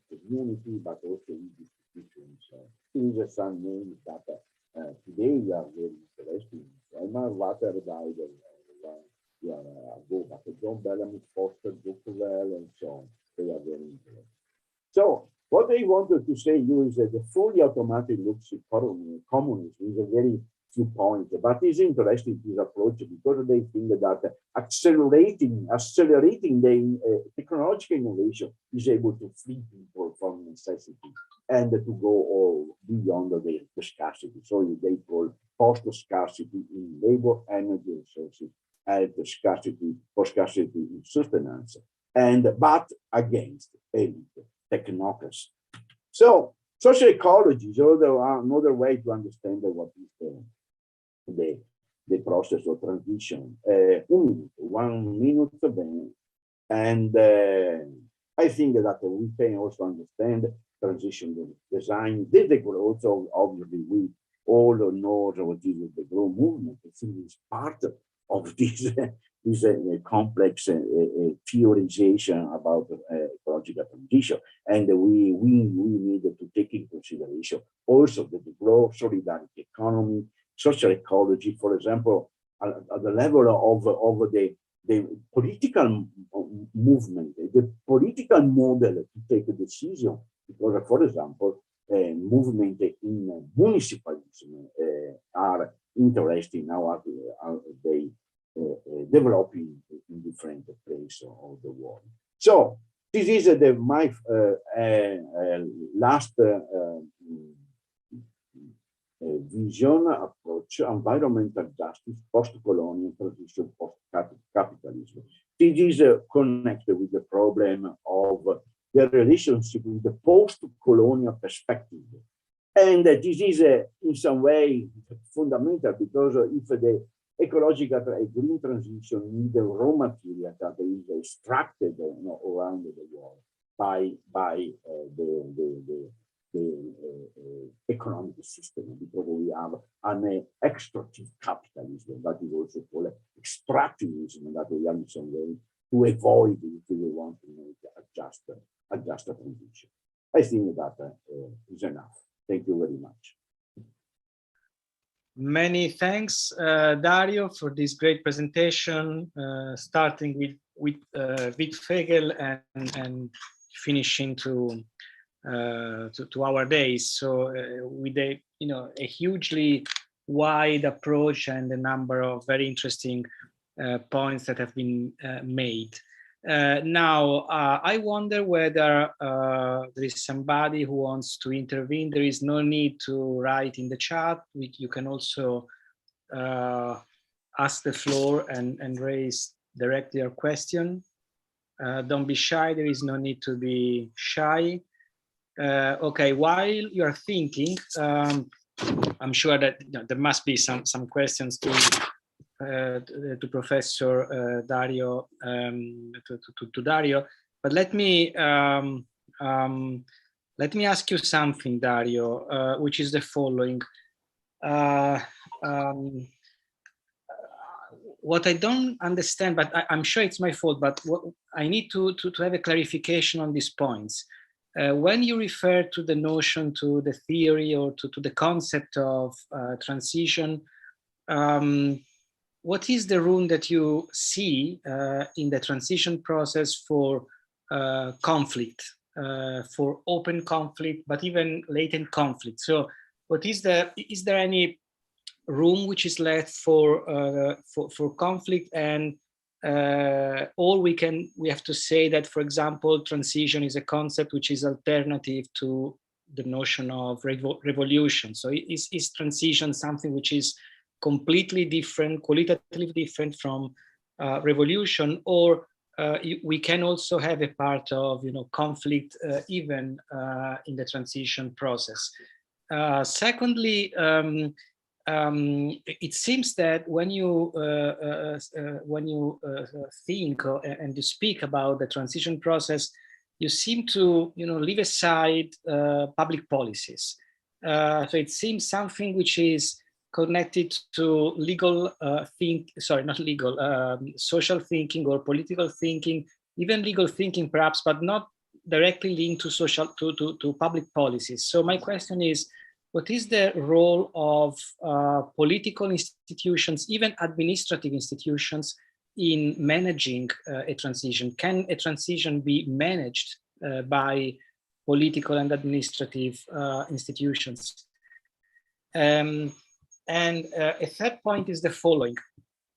community, but also with institutions. These are some names that today are very interesting. Emma Waterdider, but John Bellamy, Foster, Buckwell, and so on. They are very interesting. So what I wanted to say you is that the fully automatic looks communism is a very few points, but it's interesting this approach because they think that accelerating the technological innovation is able to free people from necessity and to go all beyond the scarcity. So they call post-scarcity in labor, energy resources, and the scarcity in sustenance, but against elite technocracy. So social ecology is another way to understand what is the process of transition. 1 minute, and I think that we can also understand transition design. This also obviously we all know what is the growth movement. I think it's part of this complex theorization about ecological transition, and we need to take in consideration also the growth, solidarity economy, social ecology, for example, at the level of the political movement, the political model to take a decision, because, for example, movement in municipalism are interesting now. Are they developing in different places face of the world. So this is my last vision approach: environmental justice, post-colonial transition, post-capitalism. This is connected with the problem of the relationship with the post-colonial perspective. And this is in some way fundamental, because if the ecological green transition needs the raw material that is extracted around the world by the economic system, because we have an extractive capitalism that is also called extractivism, that we have in some way to avoid if we want to make a just transition. I think that is enough. Thank you very much. Many thanks, Dario, for this great presentation, starting with Fegel and finishing to our days. So with a hugely wide approach and a number of very interesting points that have been made. Now, I wonder whether there is somebody who wants to intervene. There is no need to write in the chat. You can also ask the floor and raise directly your question. Don't be shy. There is no need to be shy. Okay, while you are thinking, I'm sure that there must be some questions to Professor Dario, to Dario. But let me ask you something, Dario, which is the following. What I don't understand, but I'm sure it's my fault, but what I need to have a clarification on these points. When you refer to the notion, to the theory, or to the concept of transition, what is the room that you see in the transition process for conflict, for open conflict, but even latent conflict? So, is there any room which is left for conflict, and or we have to say that, for example, transition is a concept which is alternative to the notion of revolution? So is transition something which is completely different, qualitatively different from revolution, or we can also have a part of conflict even in the transition process? Secondly, it seems that when you think and you speak about the transition process, you seem to leave aside public policies. So it seems something which is connected to legal social thinking or political thinking, even legal thinking perhaps, but not directly linked to to public policies. So my question is, what is the role of political institutions, even administrative institutions, in managing a transition? Can a transition be managed by political and administrative institutions? And a third point is the following: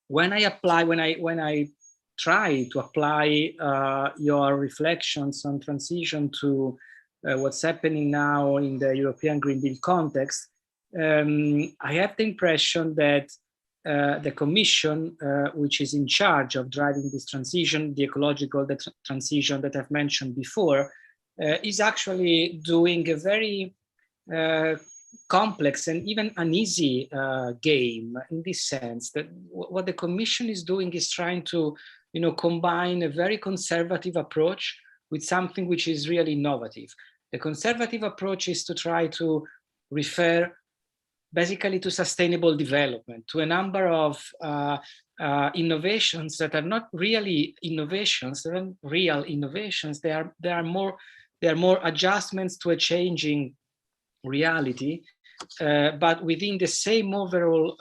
when I try to apply your reflections on transition to what's happening now in the European Green Deal context, I have the impression that the Commission, which is in charge of driving this transition, the ecological transition that I've mentioned before, is actually doing a very complex and even uneasy game, in this sense that what the Commission is doing is trying to combine a very conservative approach with something which is really innovative. The conservative approach is to try to refer basically to sustainable development, to a number of innovations that are not really innovations, they aren't real innovations. They are more adjustments to a changing reality, but within the same overall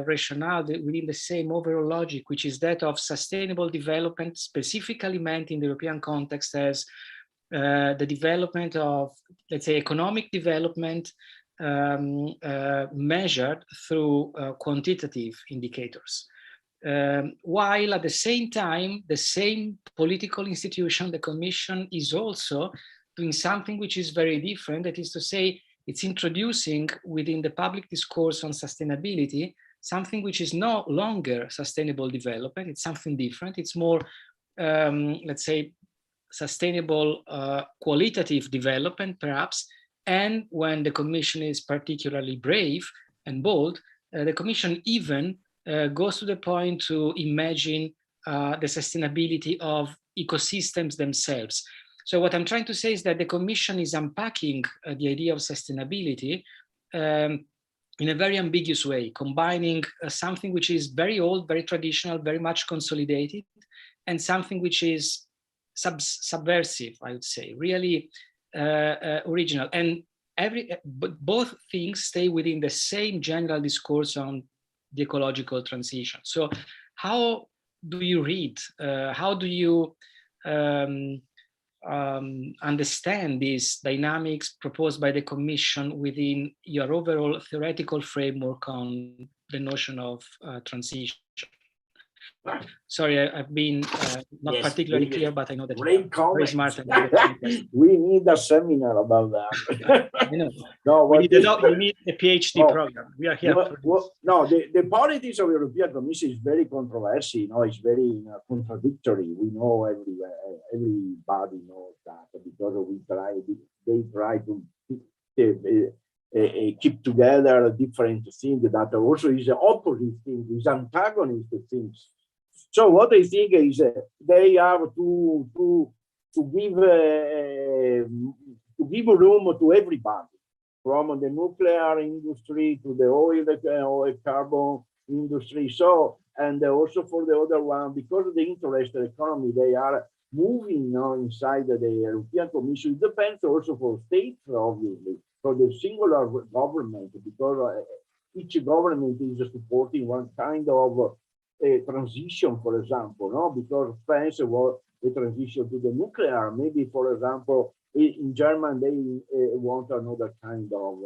rationale, within the same overall logic, which is that of sustainable development, specifically meant in the European context as the development of, let's say, economic development measured through quantitative indicators. while at the same time, the same political institution, the Commission, is also doing something which is very different. That is to say, it's introducing within the public discourse on sustainability something which is no longer sustainable development. It's something different. It's more, let's say, sustainable qualitative development, perhaps. And when the Commission is particularly brave and bold, the Commission even goes to the point to imagine the sustainability of ecosystems themselves. So what I'm trying to say is that the Commission is unpacking the idea of sustainability in a very ambiguous way, combining something which is very old, very traditional, very much consolidated, and something which is subversive, I would say, really original. And both things stay within the same general discourse on the ecological transition. So how do you read, how do you understand these dynamics proposed by the Commission within your overall theoretical framework on the notion of transition? Sorry, I've been not particularly clear, but I know that you're very smart. We need a seminar about that. No, we need a PhD program. We are here. No, the politics of European Commission is very controversial. It's very contradictory. We know everybody knows that because they try to keep together different things that also is the opposite thing, is antagonist things. So what I think is they have to give room to everybody, from the nuclear industry to the oil carbon industry. So, and also for the other one, because of the interest economy, they are moving inside the European Commission. It depends also for states, obviously, for the singular government, because each government is supporting one kind of transition, for example, because France was the transition to the nuclear. Maybe, for example, in Germany, they want another kind of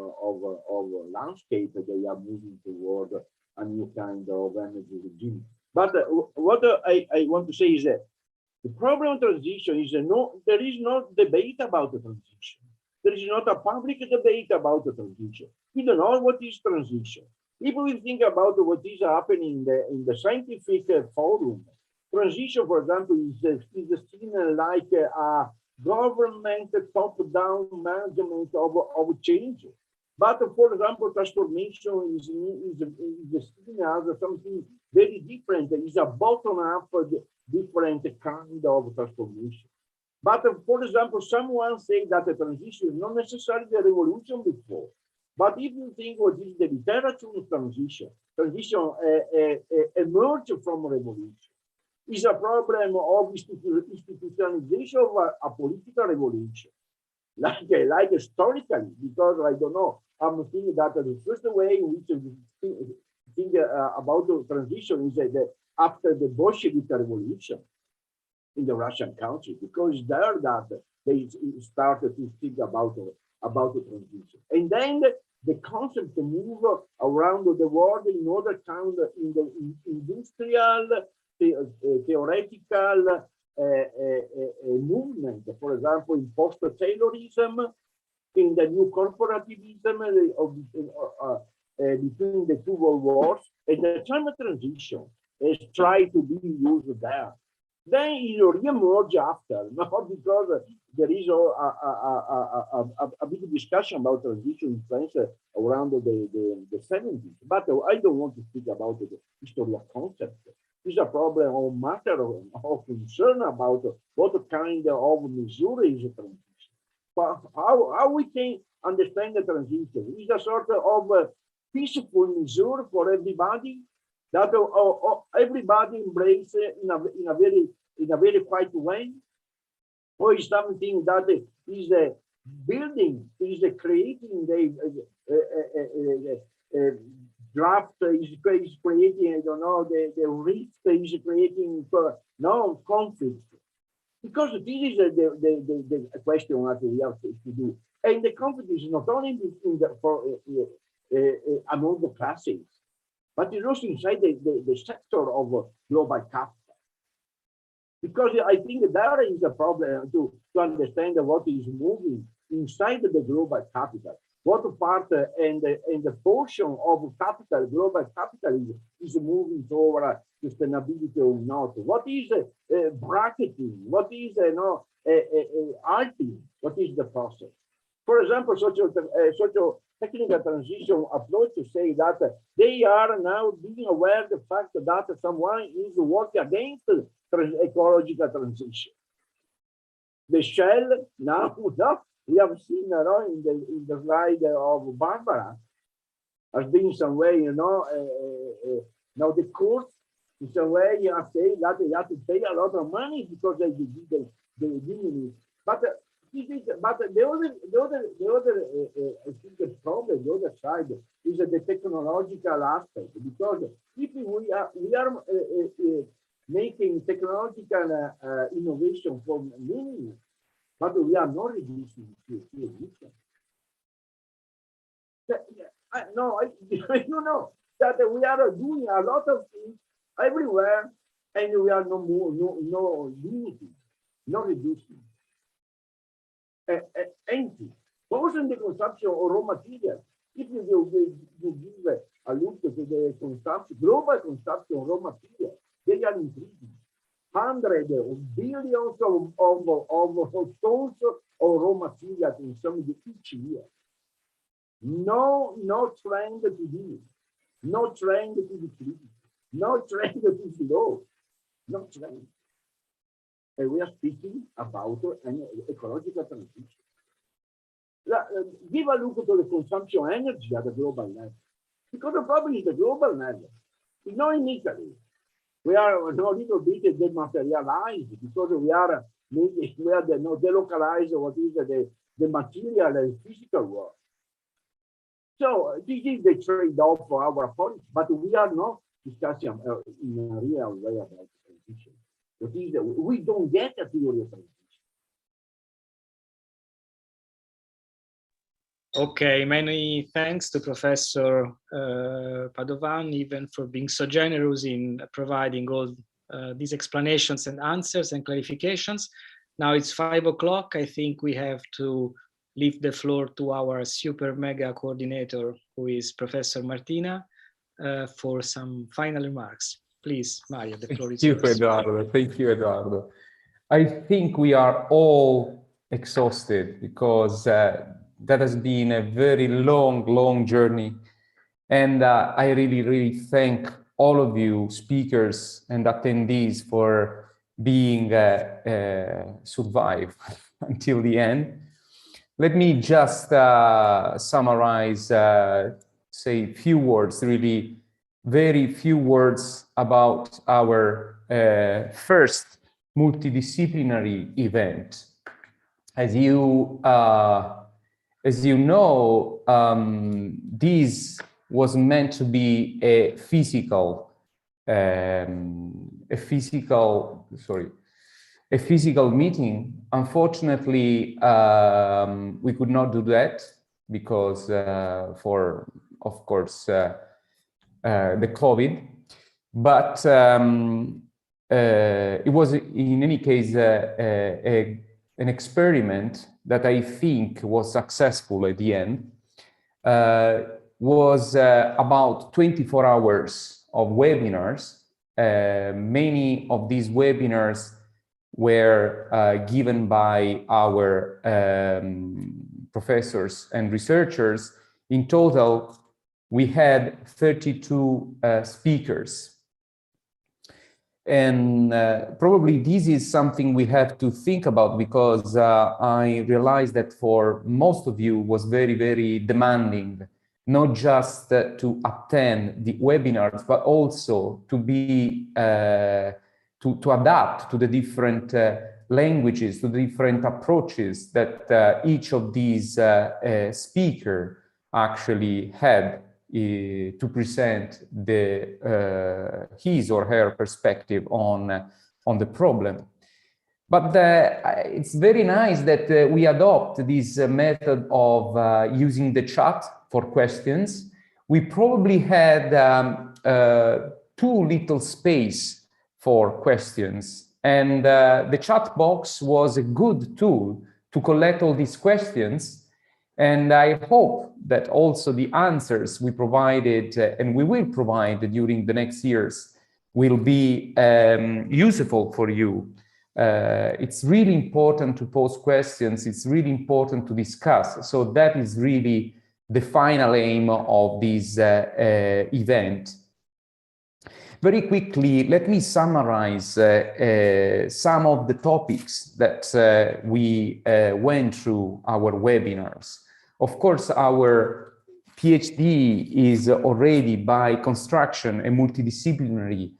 landscape. They are moving toward a new kind of energy regime. But what I want to say is that the problem of transition is there is no debate about the transition. There is not a public debate about the transition. We don't know what is transition. If we think about what is happening in the scientific forum, transition, for example, is seen like a government top-down management of change. But for example, transformation is seen as something very different. It's a bottom-up different kind of transformation. But for example, someone say that the transition is not necessarily the revolution before. But if you think what is the literature of transition emerged from revolution. Is a problem of institutionalization of a political revolution, like historically, because I don't know, I'm thinking that the first way in which we think about the transition is that after the Bolshevik Revolution in the Russian country, because there that they started to think about the transition. And then the concept to move around the world in other kind of industrial, theoretical movement, for example, in post-Taylorism, in the new corporativism between the two world wars, and the climate transition is trying to be used there. Then it re-emerge after, not because there is a big discussion about transition in France around the 70s. But I don't want to speak about the history of concept. It's a problem or matter of concern about what kind of measure is a transition. But how we can understand the transition? It's a sort of peaceful measure for everybody that everybody embrace in a very quiet way, or is something that is building, is creating the draft, is creating, I don't know, the rift is creating no conflict. Because this is the question that we have to do. And the conflict is not only between among the classes, but it's also inside the sector of global capital. Because I think there is a problem to understand what is moving inside the global capital. What part and the portion of capital, global capital is moving toward sustainability or not? What is bracketing? What is alting? What is the process? For example, socio-technical transition approach to say that they are now being aware of the fact that someone is working against ecological transition. The shell now, we have seen in the slide of Barbara, has been some way, now the court in some way say that they have to pay a lot of money because they didn't. But the other I think the problem, the other side is the technological aspect, because if we are making technological innovation for many years, but we are not reducing CO2 emissions. You know that we are doing a lot of things everywhere, and we are no limiting, no reducing. Empty. Also in the consumption of raw materials. If you give a look to the consumption, global consumption of raw materials, they are increasing. Hundreds of billions of tons of raw material consumed each year. No trend to do, no trend to decrease, no trend to slow, no trend. And we are speaking about an ecological transition. Give a look to the consumption of energy at the global level, because the problem is the global level. You know, in Italy, we are a little bit dematerialized because we are delocalized what is the material and physical world. So this is the trade-off for our policy, but we are not discussing in a real way about transition. We don't get a theory of transition. Okay, many thanks to Professor Padovan, even for being so generous in providing all these explanations and answers and clarifications. Now it's 5 o'clock. I think we have to leave the floor to our super mega coordinator, who is Professor Martina, for some final remarks. Please, Mario, the floor is yours. Thank you, Eduardo. I think we are all exhausted because that has been a very long journey. And I really thank all of you speakers and attendees for being survived until the end. Let me just summarize, say a few words, really very few words about our first multidisciplinary event. As you know, this was meant to be a physical meeting. Unfortunately, we could not do that because for, of course, the COVID. But it was, in any case, an experiment that I think was successful at the end. Was about 24 hours of webinars. Many of these webinars were given by our professors and researchers. In total, we had 32 speakers. And probably this is something we have to think about, because I realized that for most of you was very demanding, not just to attend the webinars, but also to be to adapt to the different languages, to the different approaches that each of these speaker actually had to present his or her perspective on the problem. But it's very nice that we adopt this method of using the chat for questions. we probably had too little space for questions. And the chat box was a good tool to collect all these questions. And I hope that also the answers we provided and we will provide during the next years will be useful for you. It's really important to pose questions. It's really important to discuss. So that is really the final aim of this event. Very quickly, let me summarize some of the topics that we went through our webinars. Of course, our PhD is already by construction a multidisciplinary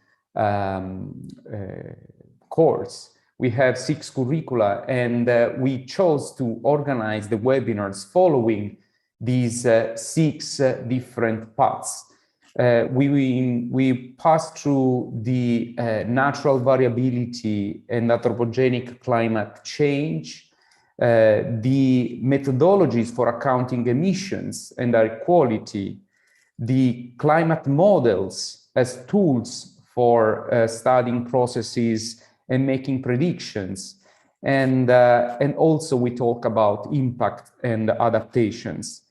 course. We have 6 curricula, and we chose to organize the webinars following these 6 different paths. We passed through the natural variability and anthropogenic climate change, the methodologies for accounting emissions and air quality, the climate models as tools for studying processes and making predictions. And also we talk about impact and adaptations.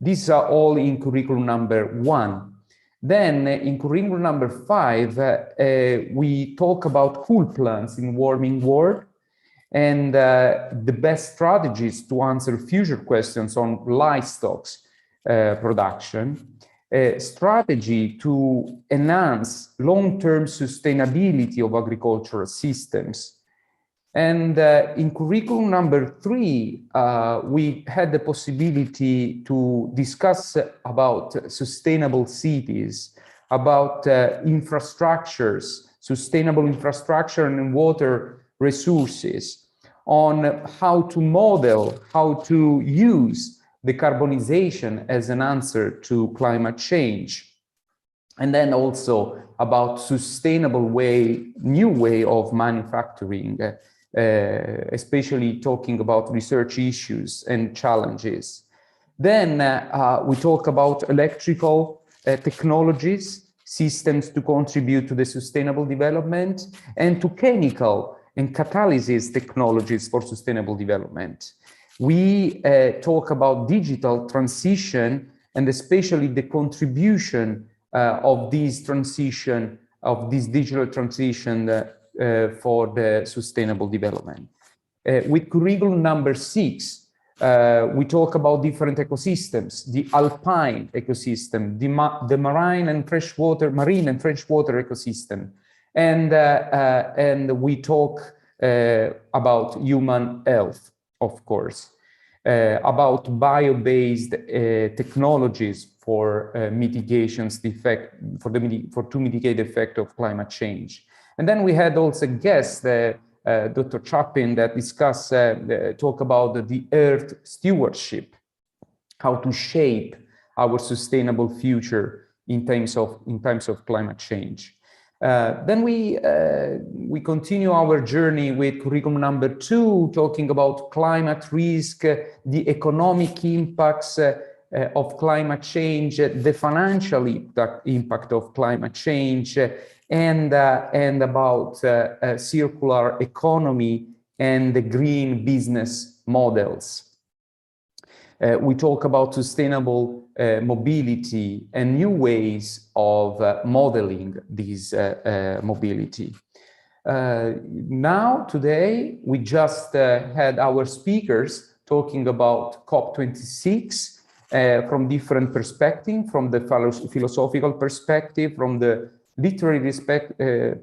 These are all in curriculum number 1. Then in curriculum number 5, we talk about cool plants in warming world and the best strategies to answer future questions on livestock production, strategy to enhance long-term sustainability of agricultural systems. And in curriculum number 3, we had the possibility to discuss about sustainable cities, about infrastructures, sustainable infrastructure and water resources, on how to model, how to use decarbonization as an answer to climate change. And then also about sustainable way, new way of manufacturing, especially talking about research issues and challenges. Then we talk about electrical technologies, systems to contribute to the sustainable development, and to chemical and catalysis technologies for sustainable development. We talk about digital transition and especially the contribution of this transition, of this digital transition for the sustainable development. With curriculum number 6, we talk about different ecosystems, the alpine ecosystem, the marine and freshwater ecosystem, and we talk about human health, of course, about bio-based technologies for mitigations effect to mitigate the effect of climate change. And then we had also guests, Dr. Chapin, that talk about the Earth stewardship, how to shape our sustainable future in terms of climate change. Then we continue our journey with curriculum number 2, talking about climate risk, the economic impacts of climate change, the financial impact of climate change, and about circular economy and the green business models. We talk about sustainable mobility and new ways of modeling this mobility. Now, today, we just had our speakers talking about COP26 from different perspectives, from the philosophical perspective, from the literary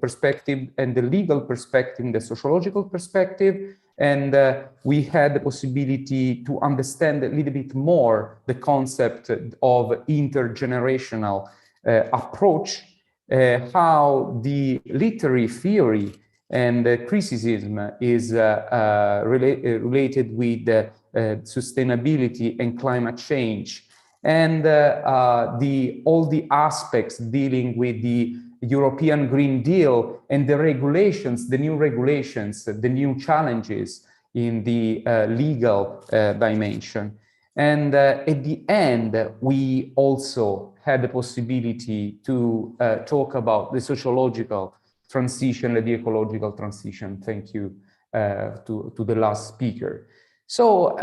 perspective, and the legal perspective, the sociological perspective. And we had the possibility to understand a little bit more the concept of intergenerational approach, how the literary theory and criticism is related with sustainability and climate change, and all the aspects dealing with the European Green Deal and the regulations, the new regulations, the new challenges in the legal dimension. And at the end, we also had the possibility to talk about the sociological transition and the ecological transition. Thank you to the last speaker. So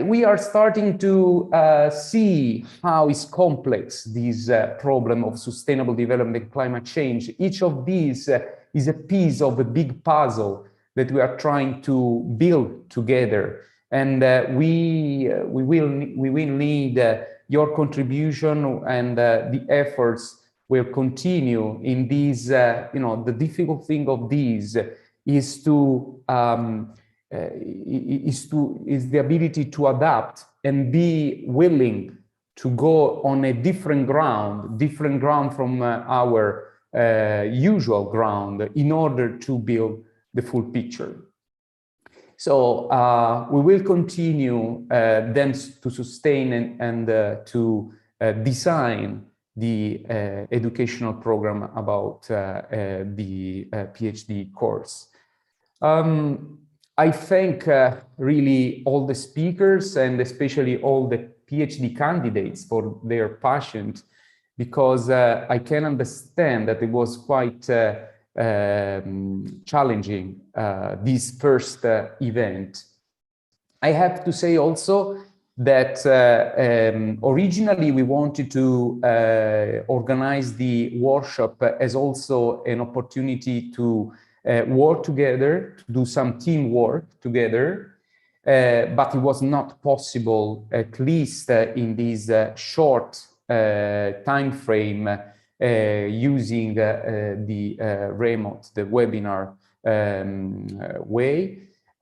we are starting to see how is complex this problem of sustainable development and climate change. Each of these is a piece of a big puzzle that we are trying to build together. And we will need your contribution, and the efforts will continue in these. The difficult thing of these is the ability to adapt and be willing to go on a different ground from our usual ground in order to build the full picture. So we will continue then to sustain and to design the educational program about the PhD course. I thank really all the speakers and especially all the PhD candidates for their passion, because I can understand that it was quite challenging, this first event. I have to say also that originally we wanted to organize the workshop as also an opportunity to work together, to do some teamwork together, but it was not possible, at least in this short time frame, using the remote, the webinar way,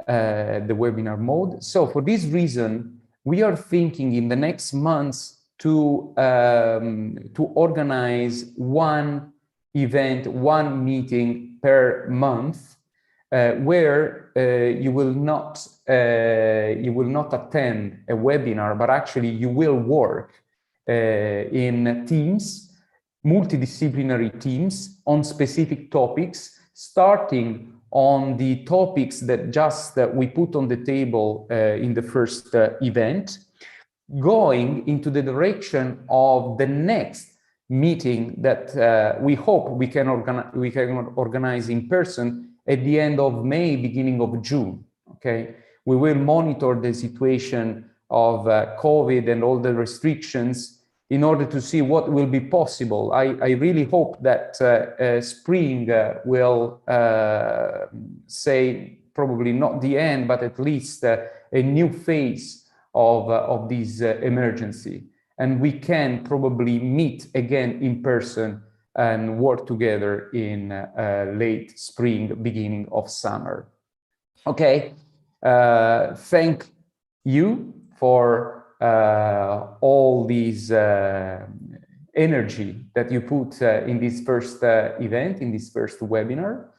the webinar mode. So for this reason, we are thinking in the next months to organize one event, one meeting per month, where you will not attend a webinar, but actually you will work in teams, multidisciplinary teams on specific topics, starting on the topics that we put on the table in the first event, going into the direction of the next meeting that we hope we can organize in person at the end of May, beginning of June. Okay, we will monitor the situation of COVID and all the restrictions in order to see what will be possible. I really hope that spring will say probably not the end, but at least a new phase of this emergency. And we can probably meet again in person and work together in late spring, beginning of summer. Okay, thank you for all these energy that you put in this first event, in this first webinar.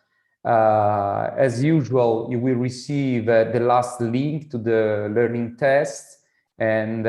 As usual, you will receive the last link to the learning test, and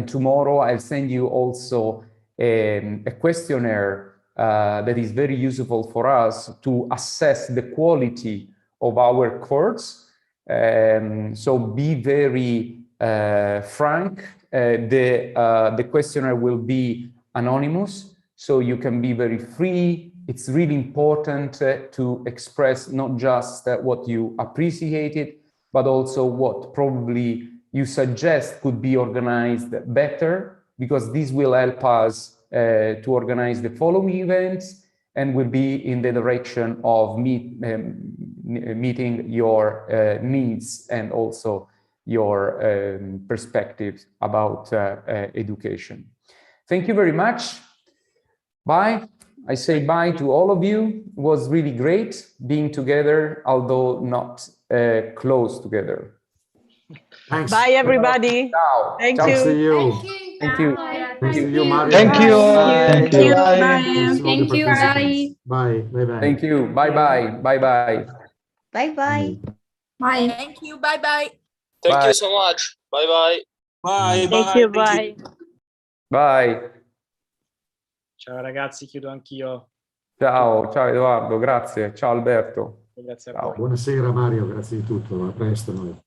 tomorrow I'll send you also a questionnaire that is very useful for us to assess the quality of our course. So be very frank. The questionnaire will be anonymous, so you can be very free. It's really important to express not just what you appreciated, but also what probably you suggest could be organized better, because this will help us to organize the following events and will be in the direction of meeting your needs and also your perspectives about education. Thank you very much. Bye. I say bye to all of you. It was really great being together, although not close together. Thanks. Bye, everybody. Ciao. Thank Ciao. you. Thanks to you. Thank you. Thanks to you, Mario. Thank you. Thank you. Bye. Thank you. Bye. Bye. Thank you. Bye bye. Bye bye. Bye bye. Bye. Thank you. Bye bye. Thank Bye. you so much. Bye bye. Bye. Thank you. Bye. Bye. Ciao ragazzi, chiudo anch'io. Ciao, ciao Edoardo, grazie. Ciao Alberto. Grazie a Ciao. voi. Buonasera Mario, grazie di tutto. A presto noi.